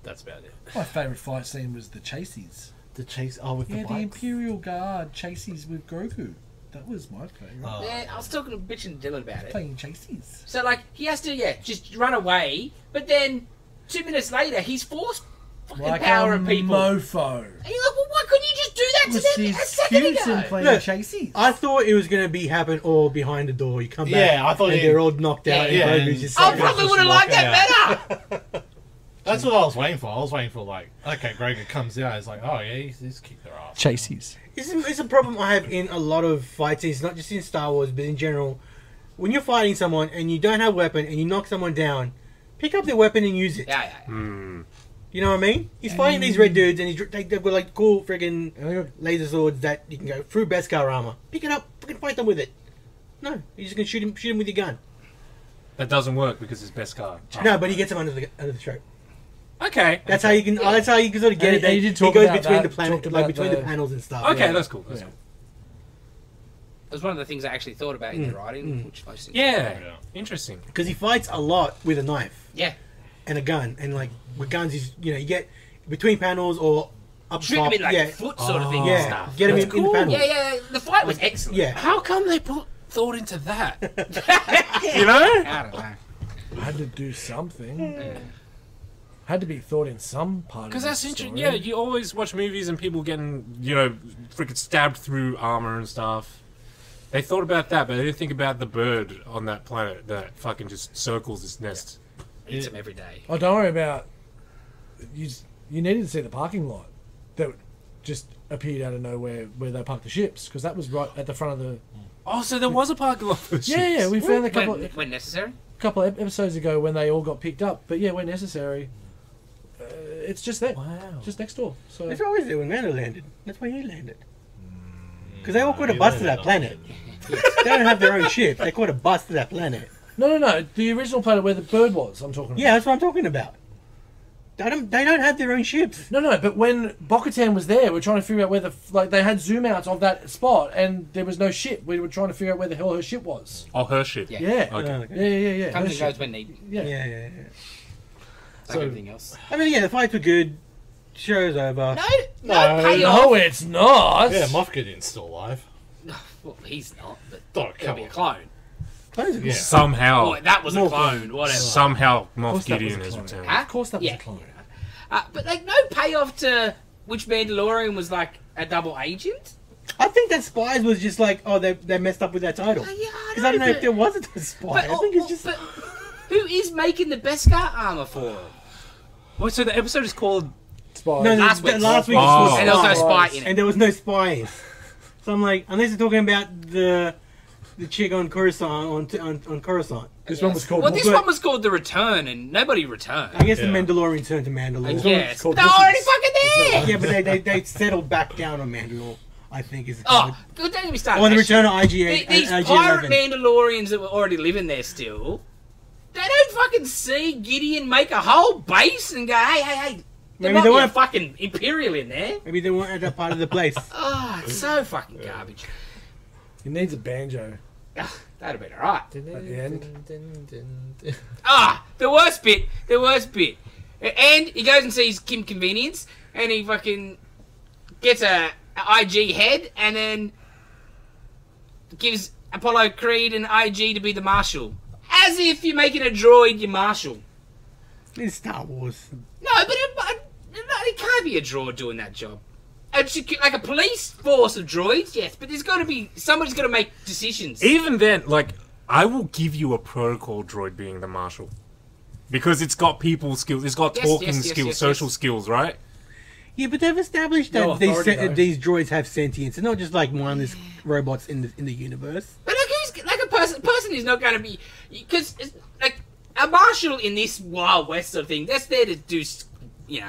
That's about it. My favourite fight scene was the chases. The chase. Oh, with the Yeah, the bikes. Imperial Guard chases with Grogu. That was my favourite. Oh. Yeah, I was talking to Bitch and Dylan about it. Playing chases. So, like, he has to, just run away, but then 2 minutes later, he's forced fucking Like power a of people. mofo. And you're like, well, why couldn't you just do that Was to them his a second excuse in ago? playing Look, chases. I thought it was going to be happen all behind the door. You come back, Yeah, I thought and it- they're all knocked out. Yeah, and yeah. Grogu's just I sitting probably just would have walk liked that better. That's what I was waiting for. I was waiting for, like, okay, Grogu comes out. It's like, oh, yeah, he's kicked their ass. Chases. It's a problem I have in a lot of fight scenes, not just in Star Wars, but in general. When you're fighting someone and you don't have a weapon and you knock someone down, pick up their weapon and use it. Yeah. You know what I mean? He's fighting these red dudes and they've got like cool friggin' laser swords that you can go through Beskar armor. Pick it up, fucking fight them with it. No, you're just gonna shoot him with your gun. That doesn't work because it's Beskar. No, but he gets him under the throat. Okay. That's how you can. That's how you can sort of get And it. he did He talk goes about between that, the planet, talked like about between the the- panels and stuff. Okay, yeah. that's cool. Yeah. It was one of the things I actually thought about in the writing, which most things. Yeah. Yeah. Interesting. Because he fights a lot with a knife Yeah. and a gun, and like with guns, you get between panels or up shoot top. him in like yeah, foot sort of thing and yeah. stuff. Get him That's in the cool. panel. Yeah. The fight was excellent. Yeah. How come they put thought into that? You know? I don't know. Had to do something. Had to be thought in some part. Because of that's the interesting. story. Yeah, you always watch movies and people getting, you know, freaking stabbed through armor and stuff. They thought about that, but they didn't think about the bird on that planet that fucking just circles its nest. Eats them every day. Oh, don't worry about. You needed to see the parking lot that just appeared out of nowhere where they parked the ships, because that was right at the front of the. Oh, so there was a parking lot for Yeah, we found a couple When necessary. episodes ago when they all got picked up. But yeah, when necessary, it's just there. Wow. Just next door. So That's always there when Mando landed. That's why he landed. Because they all could have busted that planet. They don't have their own ship. They could have busted that planet. no. The original planet where the bird was. I'm talking about. Yeah, that's what I'm talking about. They don't have their own ships. No, but when Bo-Katan was there, we were trying to figure out where they had zoom outs of that spot, and there was no ship. We were trying to figure out where the hell her ship was. Oh, her shit. Yeah. Yeah, Okay. yeah. Comes her and ship. goes when needed. Yeah. Yeah. Like everything else. I mean, yeah, the fights were good. Show's over. No payoff. No, it's not. Yeah, Moff Gideon's still alive. Well, he's not, but Oh, he'll come be a on. clone. Clones are good. Yeah. Somehow, Oh, that was a clone. Whatever. somehow Of Moff course that was Gideon a has clone. returned. Huh? Of course that was Yeah. a clone. But like no payoff to which Mandalorian was like a double agent. I think that Spies was just like, oh, they messed up with that title. Yeah, Because I don't know if there wasn't a spy. I think it's just. But who is making the Beskar armor for him? Wait, so the episode is called... Spies. No, Last week. last week Oh. was And there was no Spies. spy in it. And there was no spies. So I'm like, unless you're talking about the chick on Coruscant, on Coruscant. This one was called. Well, this But- one was called The Return, and nobody returned. I guess the Yeah. Mandalorian turned to Mandalore. Yes, called they're already Wookies. fucking there. Yeah, but they settled back down on Mandalore. I think is. Oh, don't get me started. Or the That return of shit. IG8. These pirate Mandalorians that were already living there still, they don't fucking see Gideon make a whole base and go, hey. There Maybe might they be a weren't- fucking Imperial in there. Maybe they weren't at that part of the place. Oh, it's so fucking garbage. He needs a banjo Ugh, that'd have been alright. at the end. Ah, the worst bit. And he goes and sees Kim Convenience, and he fucking gets a IG head, and then gives Apollo Creed an IG to be the Marshal. As if you're making a droid your Marshal. It's Star Wars. No, but it can't be a droid doing that job. Like a police force of droids, yes, but there's got to be... Somebody's got to make decisions. Even then, like, I will give you a protocol droid being the Marshal. Because it's got people skills, it's got Yes, talking yes, skills, yes. social skills, right? Yeah, but they've established that No authority, though. these droids have sentience. They're not just like mindless robots in the universe. But like a person is not going to be... Because, like, a Marshal in this Wild West sort of thing, that's there to do, you know,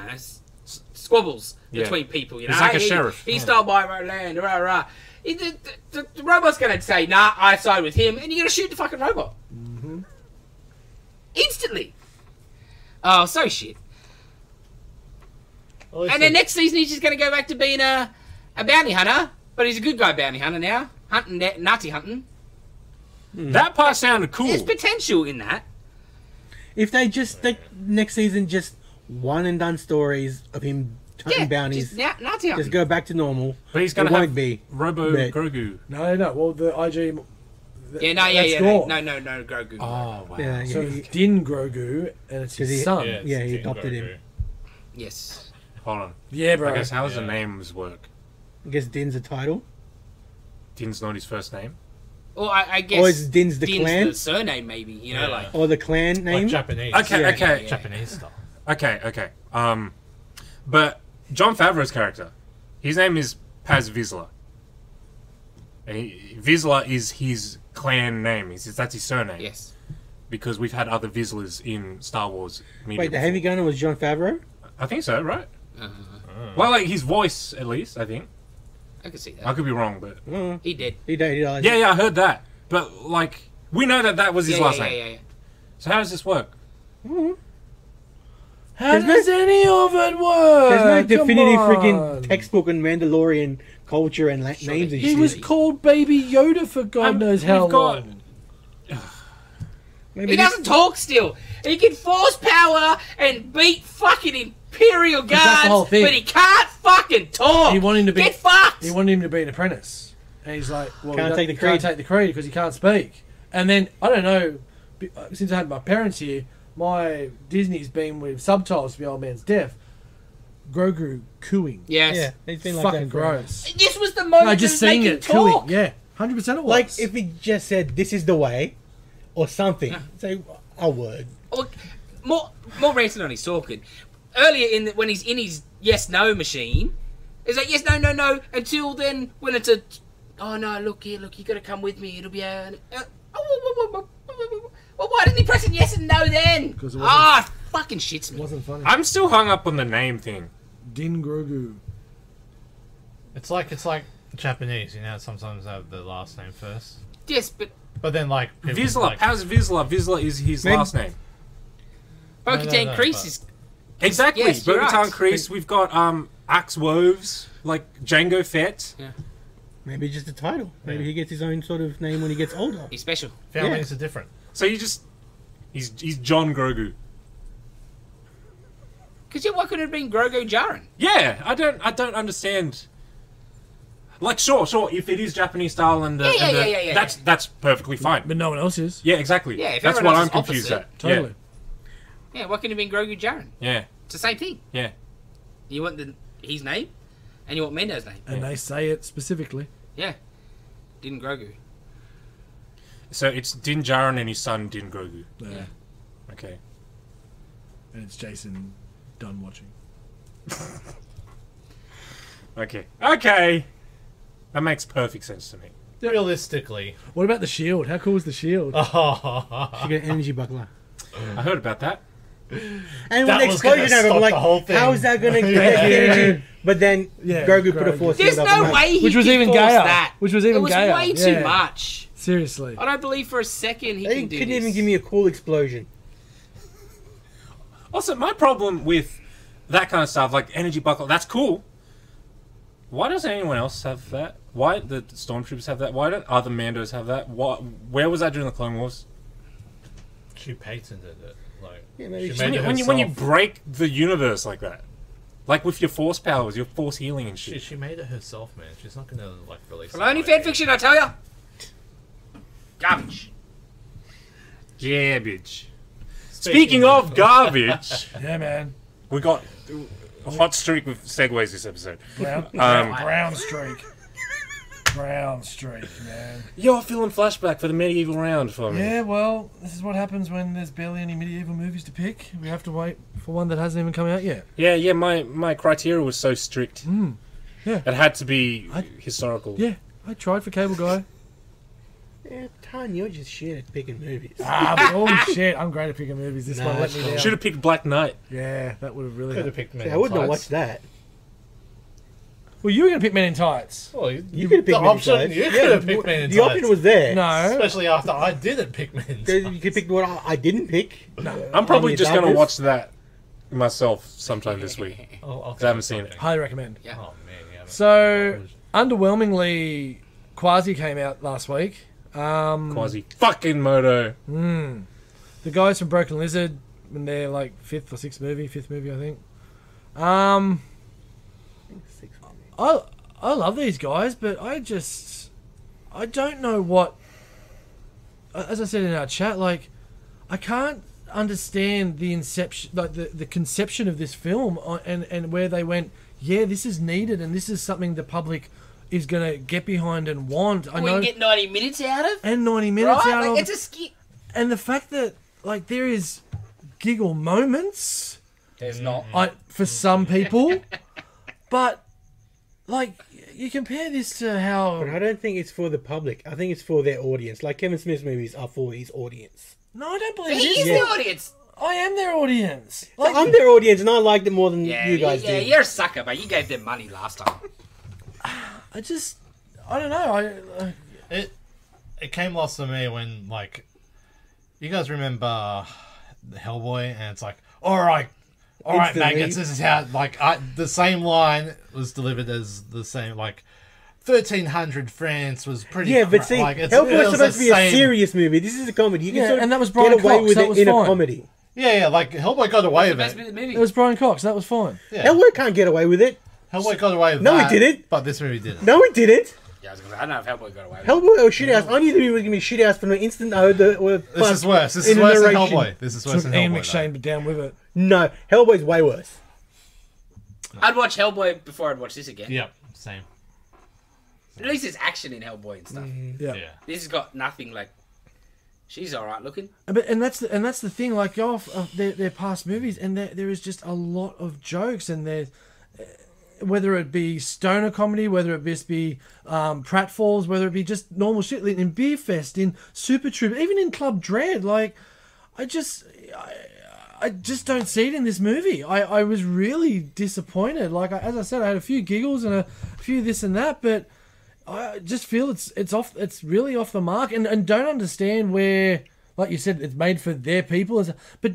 squabbles between people, you know. He's like a Hey, sheriff. He stole my land, rah, rah. The robot's going to say, nah, I side with him, and you're going to shoot the fucking robot. Mm-hmm. Instantly. Oh, so shit. And then next season he's just going to go back to being a bounty hunter, but he's a good guy bounty hunter now. Nazi hunting. That part sounded cool. There's potential in that. If they just next season just one and done stories of him hunting bounties, just Nazi hunting. just go back to normal. But he's going It to won't have be. Robo But- Grogu. No. Well, the IG. Yeah, gone. no, Grogu. Oh, wow. Yeah, So yeah, it's Din Grogu, and it's his he- son. Yeah, Yeah, he Team adopted Grogu. him. Yes. Hold on. Yeah, bro. I guess how does the Yeah. names work? I guess Din's a title. Din's not his first name? Or I guess... Or is Din's the clan? the surname, maybe, you know, Yeah. like... Or the clan name? Like Japanese. Okay, Yeah. okay. Japanese stuff. Okay. But Jon Favreau's character, his name is Paz Vizsla. And Vizsla is his clan name. That's his surname. Yes. Because we've had other Vizslas in Star Wars media. Wait, the before. heavy gunner was Jon Favreau? I think so, right? Well, like his voice, at least, I think. I can see that. I could be wrong, but... He did. He died. Yeah, I heard that. But, like, we know that was his last name. Yeah. So how does this work? How does any of it work? There's no Come definitive on. freaking textbook on Mandalorian culture and names and He shit. was called Baby Yoda for God knows how we've got- long. Maybe He this- doesn't talk still. He can force power and beat fucking Imperial that's the Guards, whole thing. but he can't fucking talk. He wanted him to be. Get fucked. He wanted him to be an apprentice, and he's like, "Well, Can't take the he can't creed. take the creed because he can't speak." And then I don't know, since I had my parents here, my Disney's been with subtitles for the old man's deaf. Grogu cooing, Yes. Yeah, he's been like fucking that forever. gross. This was the moment No, just of seeing making it talk. cooing, yeah, 100% it was. Like if he just said, "This is the way," or something. Say a word. Look, more ranting on his talking. Earlier when he's in his yes/no machine, is like yes, no. Until then, when it's a, oh no, look, you got to come with me. It'll be a. Well, why didn't he press in yes and no then? Because it wasn't- fucking shits it me. wasn't funny. I'm still hung up on the name thing. Din Grogu. It's like Japanese, you know. Sometimes they have the last name first, Yes, but but then like people, Vizsla. like, How's Vizsla? Vizsla is his Maybe- last name. Bo-Katan no, Kreese but- is. Exactly. Yes, you're Bo-Katan right. Kreese. We've got Axe Woves, like Django Fett. Maybe just a title. Maybe he gets his own sort of name when he gets older. He's special. families are different. So he's John Grogu. Because why couldn't it have been Grogu Jaren? Yeah, I don't understand. Like, sure, if it is Japanese style and, Yeah. that's perfectly fine. But no one else is. Yeah, exactly. Yeah, if that's everyone what else I'm is confused opposite, at. Totally. Yeah, why couldn't it have been Grogu Jaren? Yeah, It's the same thing. yeah. You want his name, and you want Mendo's name. And they say it specifically. Yeah. Din Grogu. So it's Din Djarin and his son Din Grogu. Yeah. Okay. And it's Jason done watching. Okay. That makes perfect sense to me. Realistically, What about the shield? How cool is the shield? oh, She got an energy buckler. I heard about that. And That with the was gonna explosion over, I'm stop like, the whole thing. how is that going to get energy? But then Yeah, Grogu put a Grogu. force There's field up. no I'm like, way he Which was could even force gayer. that. Which was even It was gayer. way too Yeah. much. Seriously. I don't believe for a second he They can do couldn't this. even give me a cool explosion. Also, my problem with that kind of stuff, like energy buckle, that's cool. Why doesn't anyone else have that? Why the stormtroopers have that? Why don't other Mandos have that? Where was that during the Clone Wars? she patented it. Like, Yeah, maybe she she- made it When you herself. break the universe like that, like with your force powers, your force healing and shit. She made it herself, man. She's not gonna like release. Well, only it. fan fiction, I tell ya. Garbage. Garbage. Speaking of garbage, Yeah, man. we got a hot streak with segues this episode. Brown streak. Brown streak, man. You're feeling flashback for the medieval round for me. Yeah, well, this is what happens when there's barely any medieval movies to pick. We have to wait for one that hasn't even come out yet. Yeah. My criteria was so strict. Yeah. It had to be historical. Yeah, I tried for Cable Guy. Yeah, Tan, you're just shit at picking movies. Bullshit. I'm great at picking movies. This Nah, one let it's me cool. down. Should have picked Black Knight. Yeah, that would have really Could have helped. picked Men I in wouldn't have Tights. watched that. Well, you were going to pick Men in Tights. Well, You could have picked the Men in option. Tights. You could have picked Men in The Tights. option was there. No. Especially after I didn't pick Men in You Tights. could pick what I didn't pick. I'm probably Only just going to Darkness? watch that myself sometime this week. I'll 'Cause I haven't seen it. Highly recommend. Yeah. Oh man, yeah. So, underwhelmingly, Quasi came out last week. Quasi fucking Moto. The guys from Broken Lizard, in their like fifth movie, I think. I love these guys, but I don't know what. As I said in our chat, like I can't understand the inception, like the conception of this film, and where they went. Yeah, this is needed, and this is something the public is going to get behind and want. I We know, can get 90 minutes out of. and 90 minutes Right? out Like, of. it's a skit. And the fact that like there is giggle moments There's not. for some people, but like you compare this to But I how don't think it's for the public. I think it's for their audience. Like Kevin Smith's movies are for his audience. no, I don't believe He it is is. the audience. I am their audience. So I'm their audience, and I liked it more than Yeah, you guys yeah, did. you're a sucker, but you gave them money last time. I don't know. It came lost to me when, like, you guys remember the Hellboy, and it's like, all right, Instantly. maggots, this is how, like, the same line was delivered as the same, like, 1300 France was pretty. Yeah, but see, like, it Hellboy's was supposed to the be a same- serious movie. This is a comedy. You can Yeah, sort of and that was get Brian away Cox, with that it was in fine. a comedy. Yeah, like Hellboy got away with Best it. bit of the movie. It was Brian Cox. That was fine. Yeah. Hellboy can't get away with it. Hellboy got away with No, that. he didn't. But this movie didn't. No, he didn't. Yeah, I was gonna say, I don't know if Hellboy got away with it. Hellboy or shithouse. I knew the movie was gonna be shithouse from the instant I heard the word. This is worse. This in is the worse than narration. Hellboy. This is worse Took than Ian Hellboy. McShane down with it. No, Hellboy's way worse. I'd watch Hellboy before I'd watch this again. Yep, same. At least there's action in Hellboy and stuff. Yeah. Yeah. This has got nothing. Like, she's all right looking. But that's the thing. Like, go off their past movies, and there is just a lot of jokes, and there's whether it be stoner comedy, whether it just be pratfalls, whether it be just normal shit in Beer Fest, in Super Troop, even in Club Dread. Like, I just don't see it in this movie. I was really disappointed. Like, as I said, I had a few giggles and a few this and that, but I just feel it's really off the mark, and don't understand where, like you said, it's made for their people. But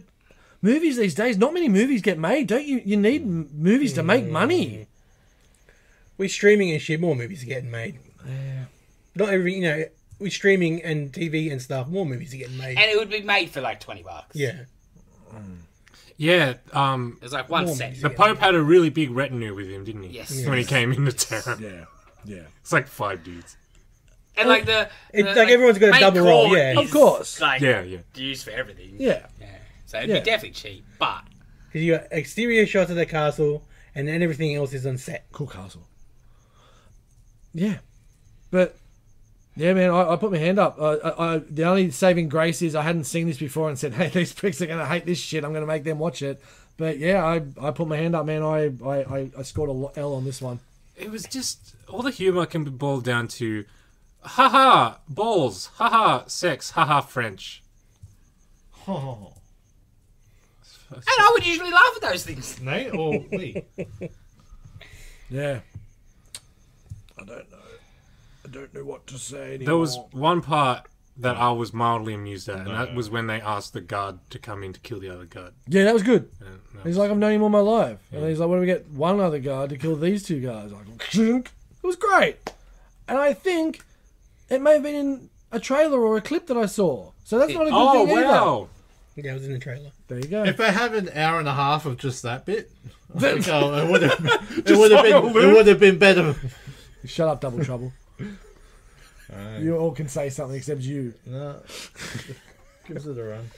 movies these days, not many movies get made, don't you? You need movies to make money. We're streaming and shit. More movies are getting made. Yeah. Not every, we're streaming and TV and stuff. More movies are getting made. And it would be made for like $20. Yeah. Yeah, There's like one More set. movies. the Pope had a really big retinue with him, didn't he? Yes. When he came into town. Yeah. It's like 5 dudes. And like It's like everyone's got a main double roll, core yeah. is, Of course. Like, Yeah. used for everything. Yeah. So it'd Yeah. be definitely cheap, but Because you got exterior shots of the castle, and then everything else is on set. Cool castle. Yeah. But, yeah, man, I put my hand up. The only saving grace is I hadn't seen this before and said, hey, these pricks are going to hate this shit. I'm going to make them watch it. But, yeah, I put my hand up, man. I scored a L on this one. It was just... All the humour can be boiled down to... Haha, balls. Haha, sex. Haha, French. Oh. and I would usually laugh at those things. Nate or Lee? Yeah. I don't know what to say anymore. There was one part that I was mildly amused at, and that was when they asked the guard to come in to kill the other guard. Yeah, that was good. And that He's was- like, I've known him all my life. And he's like, when do we get one other guard to kill these two guys? Like, it was great. And I think it may have been in a trailer or a clip that I saw. So that's not a good Oh, thing either. wow. Yeah, it was in the trailer. There you go. If they had an hour and a half of just that bit, I think it would have like a loop. been better. Shut up, Double Trouble. You all can say something except you. No. Gives it a run.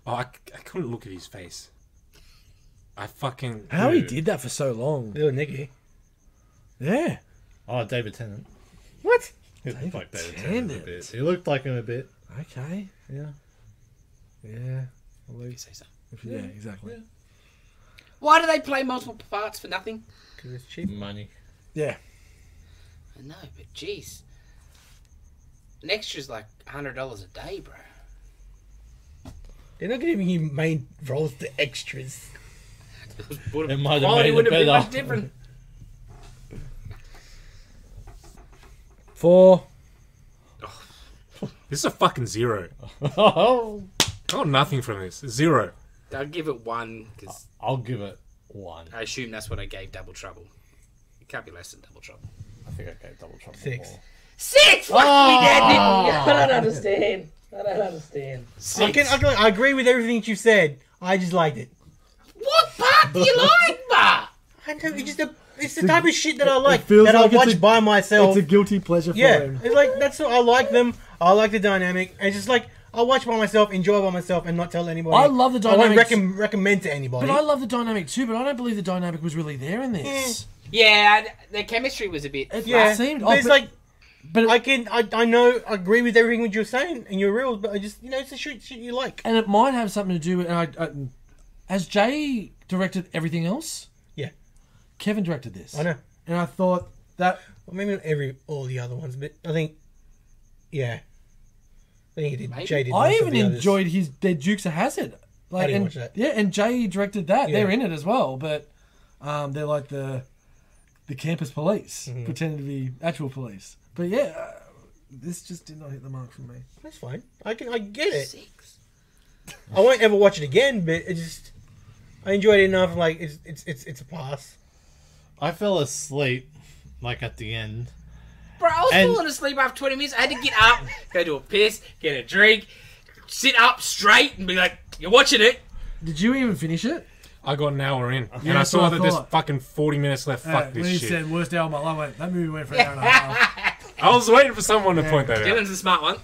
Oh, I couldn't look at his face. I fucking... How he did that for so long. Little Nicky. Yeah. Oh, David Tennant. What? He looked like David Tennant a Tennant. bit. He looked like him a bit. Okay. Yeah. Yeah. You say so. Yeah, exactly. Yeah. Why do they play multiple parts for nothing? Because it's cheap. Money. Yeah. I know, but jeez. An extra's like $100 a day, bro. They're not giving you main roles to extras. It might have Quality made would it have been better. much different. 4. This is a fucking 0. Oh, I got nothing from this. 0. I'll give it 1 because I'll give it 1. I assume that's what I gave Double Trouble. It can't be less than Double Trouble. I think I gave Double Trouble 6. more. 6! Fuck me, Dad! I don't understand. I don't understand. I agree with everything that you said. I just liked it. What part do you like, ma? I know, it's the type of shit that I like. feels That like I watch it's a- by myself. It's a guilty pleasure for Yeah, him. it's like that's what I like them. I like the dynamic. And it's just like I watch by myself, enjoy by myself, and not tell anybody. I love the I won't dynamic. recommend to anybody. But I love the dynamic too, but I don't believe the dynamic was really there in this. Yeah, the chemistry was a bit... It yeah, seemed... but it's like But I know, I agree with everything what you're saying and your rules, but I just it's the shit you like. And it might have something to do with... has Jay directed everything else? Yeah, Kevin directed this. I know. And I thought that... Well, maybe not all the other ones, but I think, yeah, I think he did. Maybe. Jay did. I most of even the others. enjoyed their Dukes of Hazzard. Like, didn't and, watch that. Yeah, and Jay directed that. Yeah. They're in it as well, but they're like the campus police, Mm-hmm. pretending to be actual police. But yeah, this just did not hit the mark for me. That's fine. I get it. 6. I won't ever watch it again, but it just I enjoyed it enough. Like it's a pass. I fell asleep, like at the end. Bro, I was And- falling asleep after 20 minutes. I had to get up, go to a piss, get a drink, sit up straight and be like, "You're watching it." Did you even finish it? I got an hour in, Yeah, and I that's what saw I that there's thought. fucking 40 minutes left. Fuck When this he shit. said worst hour of my life, I went, that movie went for an hour and a half. I was waiting for someone to point that out. Dylan's the smart one.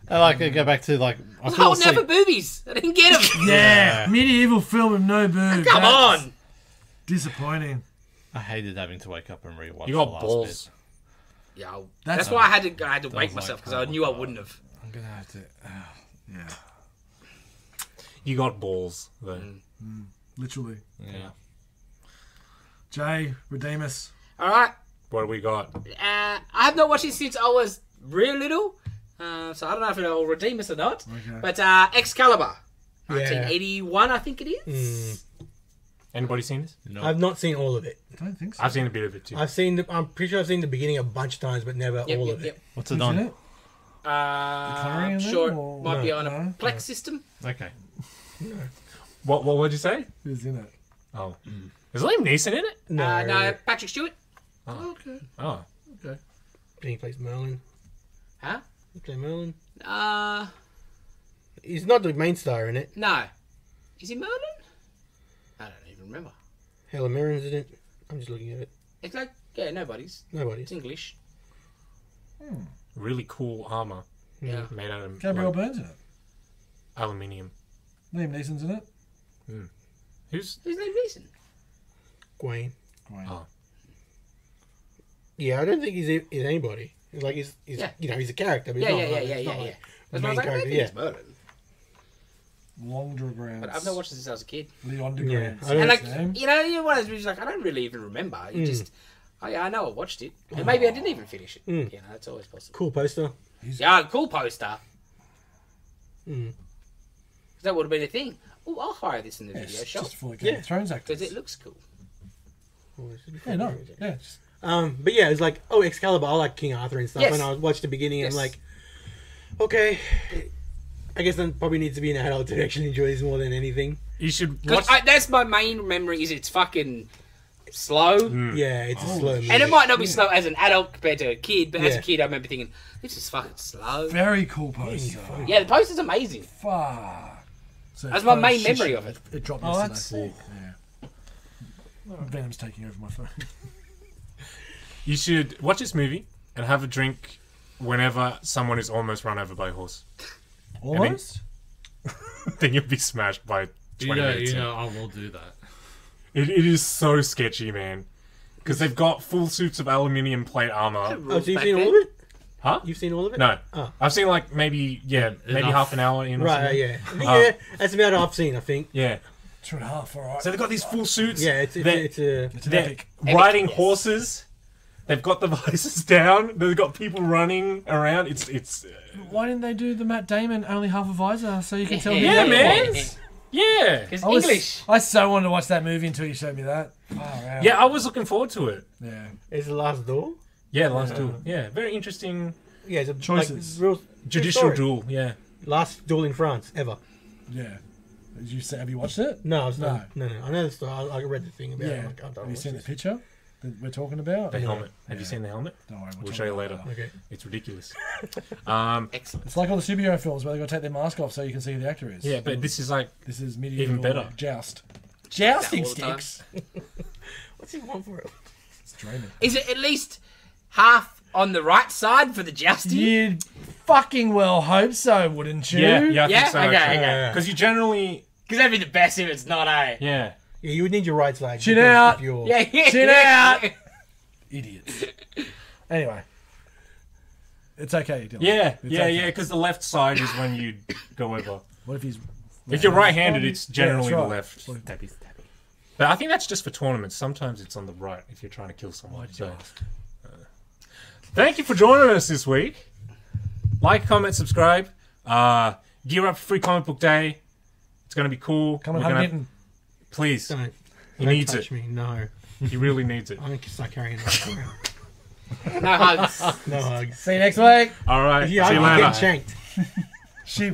I like to go back to like. I I'm fell holding out for asleep. boobies. I didn't get them. Yeah, medieval film with no boobs. Come That's on. disappointing. I hated having to wake up and rewatch. You the got last balls. Yeah, That's that's why I had to wake was myself like, because I knew I wouldn't have. bit. I'm gonna have to. Yeah, You got balls, though. literally. Yeah. Jay, redeem us. All right. What do we got? I have not watched it since I was real little, so I don't know if it'll redeem us or not. Okay. But Excalibur, 1981, I think it is. Anybody seen this? No. I've not seen all of it. I don't think so. I've seen a bit of it too. I'm pretty sure I've seen the beginning a bunch of times, but never all of it. What's it Who's in on? it? Coloring in Sure, them, or- might be on No. a Plex system. Okay. What would you say? Who's in it? Oh. Is Liam Neeson in it? No, Patrick Stewart. Okay. Oh. Okay. He plays Merlin. Huh? He plays Merlin. Uh, He's not the main star in it. no. Is he Merlin? I don't even remember. Helen Mirren's in it. I'm just looking at it. It's like, yeah, nobody's. Nobody. It's English. Really cool armor Yeah. made out of Gabriel like, Byrne's in it. aluminium. Liam Neeson's in it. Who's? Who's Liam Neeson? Gwaine. Great. Oh. Yeah, I don't think he's anybody. Like he's Yeah. he's a character. But he's Yeah, not yeah, like- yeah, he's yeah, not yeah. like That's the why I was main like, I don't character. think Yeah. it's Merlin. Longdragrounds. But I've not watched it since I was a kid. Leon Yeah, DeGrants. I don't- And like, name. you're one of those movies like, I don't really even remember. You just, oh yeah, I know I watched it. And maybe I didn't even finish it. You know, it's always possible. Cool poster. Yeah, cool poster. Mm. That would have been a thing. Oh, I'll hire this in the Yeah, video it's shop. just full of Game Yeah. of Thrones actors. Because it looks cool. Yeah, no. Yeah, just, But yeah, it's like, oh, Excalibur. I like King Arthur and stuff. Yes. And I watched the beginning Yes. and I'm like, okay, I guess then probably needs to be an adult to actually enjoy this more than anything. You should 'Cause watch. that's my main memory is it's fucking slow. Yeah, it's a slow movie. And it might not be slow as an adult compared to a kid, but as Yeah. a kid I remember thinking, this is fucking slow. very cool poster. Yeah, the poster's amazing. Fuck. So That's my main shit, memory of it. It dropped Oh, yesterday. that's Yeah. Venom's taking over my phone. You should watch this movie and have a drink whenever someone is almost run over by a horse. Almost? Then you'll be smashed by 20 minutes. in. I will do that. It is so sketchy, man. Because they've got full suits of aluminium plate armor. Oh, so you've seen all of it? Huh? You've seen all of it? No. Oh. I've seen like maybe Enough. half an hour in or Right, something. yeah. Yeah, that's about all I've seen, I think. Yeah. 2.5, alright. So they've got these full suits. Yeah, it's a... It's an They're epic. riding yes. horses. They've got the visors down. They've got people running around. It's Why didn't they do the Matt Damon only half a visor so you can tell me yeah, that? man. Yeah. It's I was- English. I so wanted to watch that movie until you showed me that. Far out. Yeah, I was looking forward to it. Yeah. It's the last duel? Yeah, last duel. Yeah, very interesting Yeah, it's a Choices. Like, real judicial story. duel. Yeah. Last duel in France, ever. Yeah. Did you say, have you watched it? No, it's No. not. No. I know the story. I read the thing about it. Yeah. I'm like, I don't Have you watch seen the this. picture that we're talking about? The helmet. Have you Yeah. seen the helmet? Don't worry, We'll talk show you about it later. Okay. It's ridiculous. Excellent. It's like all the superhero films where they got to take their mask off so you can see who the actor is. Yeah, but this is like This is medieval Even better. joust. That Jousting all the time. sticks. What's he want for it? It's dreaming. Is it at least half on the right side for the jousting? You'd fucking well hope so, wouldn't you? yeah, I Yeah? think so. Okay, okay. Because you generally Because that'd be the best if it's not, eh? yeah. Yeah, you would need your right side. Chin because out. if you're- Yeah, yeah. Chin out. Idiots. Anyway. It's okay, Dylan. Yeah, It's yeah, okay. yeah, because the left side is when you go over. What if he's... If you're right-handed, it's generally Yeah, the that's left. right. But I think that's just for tournaments. Sometimes it's on the right if you're trying to kill someone. Why did you So, ask? thank you for joining us this week. Like, comment, subscribe. Gear up for Free Comic Book Day. It's going to be cool. Come and We're hug gonna- Nitten. Please. Don't, He don't needs touch it. me. No. He really needs it. I'm going to start carrying that around. No hugs. No hugs. See you next week. All right. Yeah, See you I'm later. getting shanked. She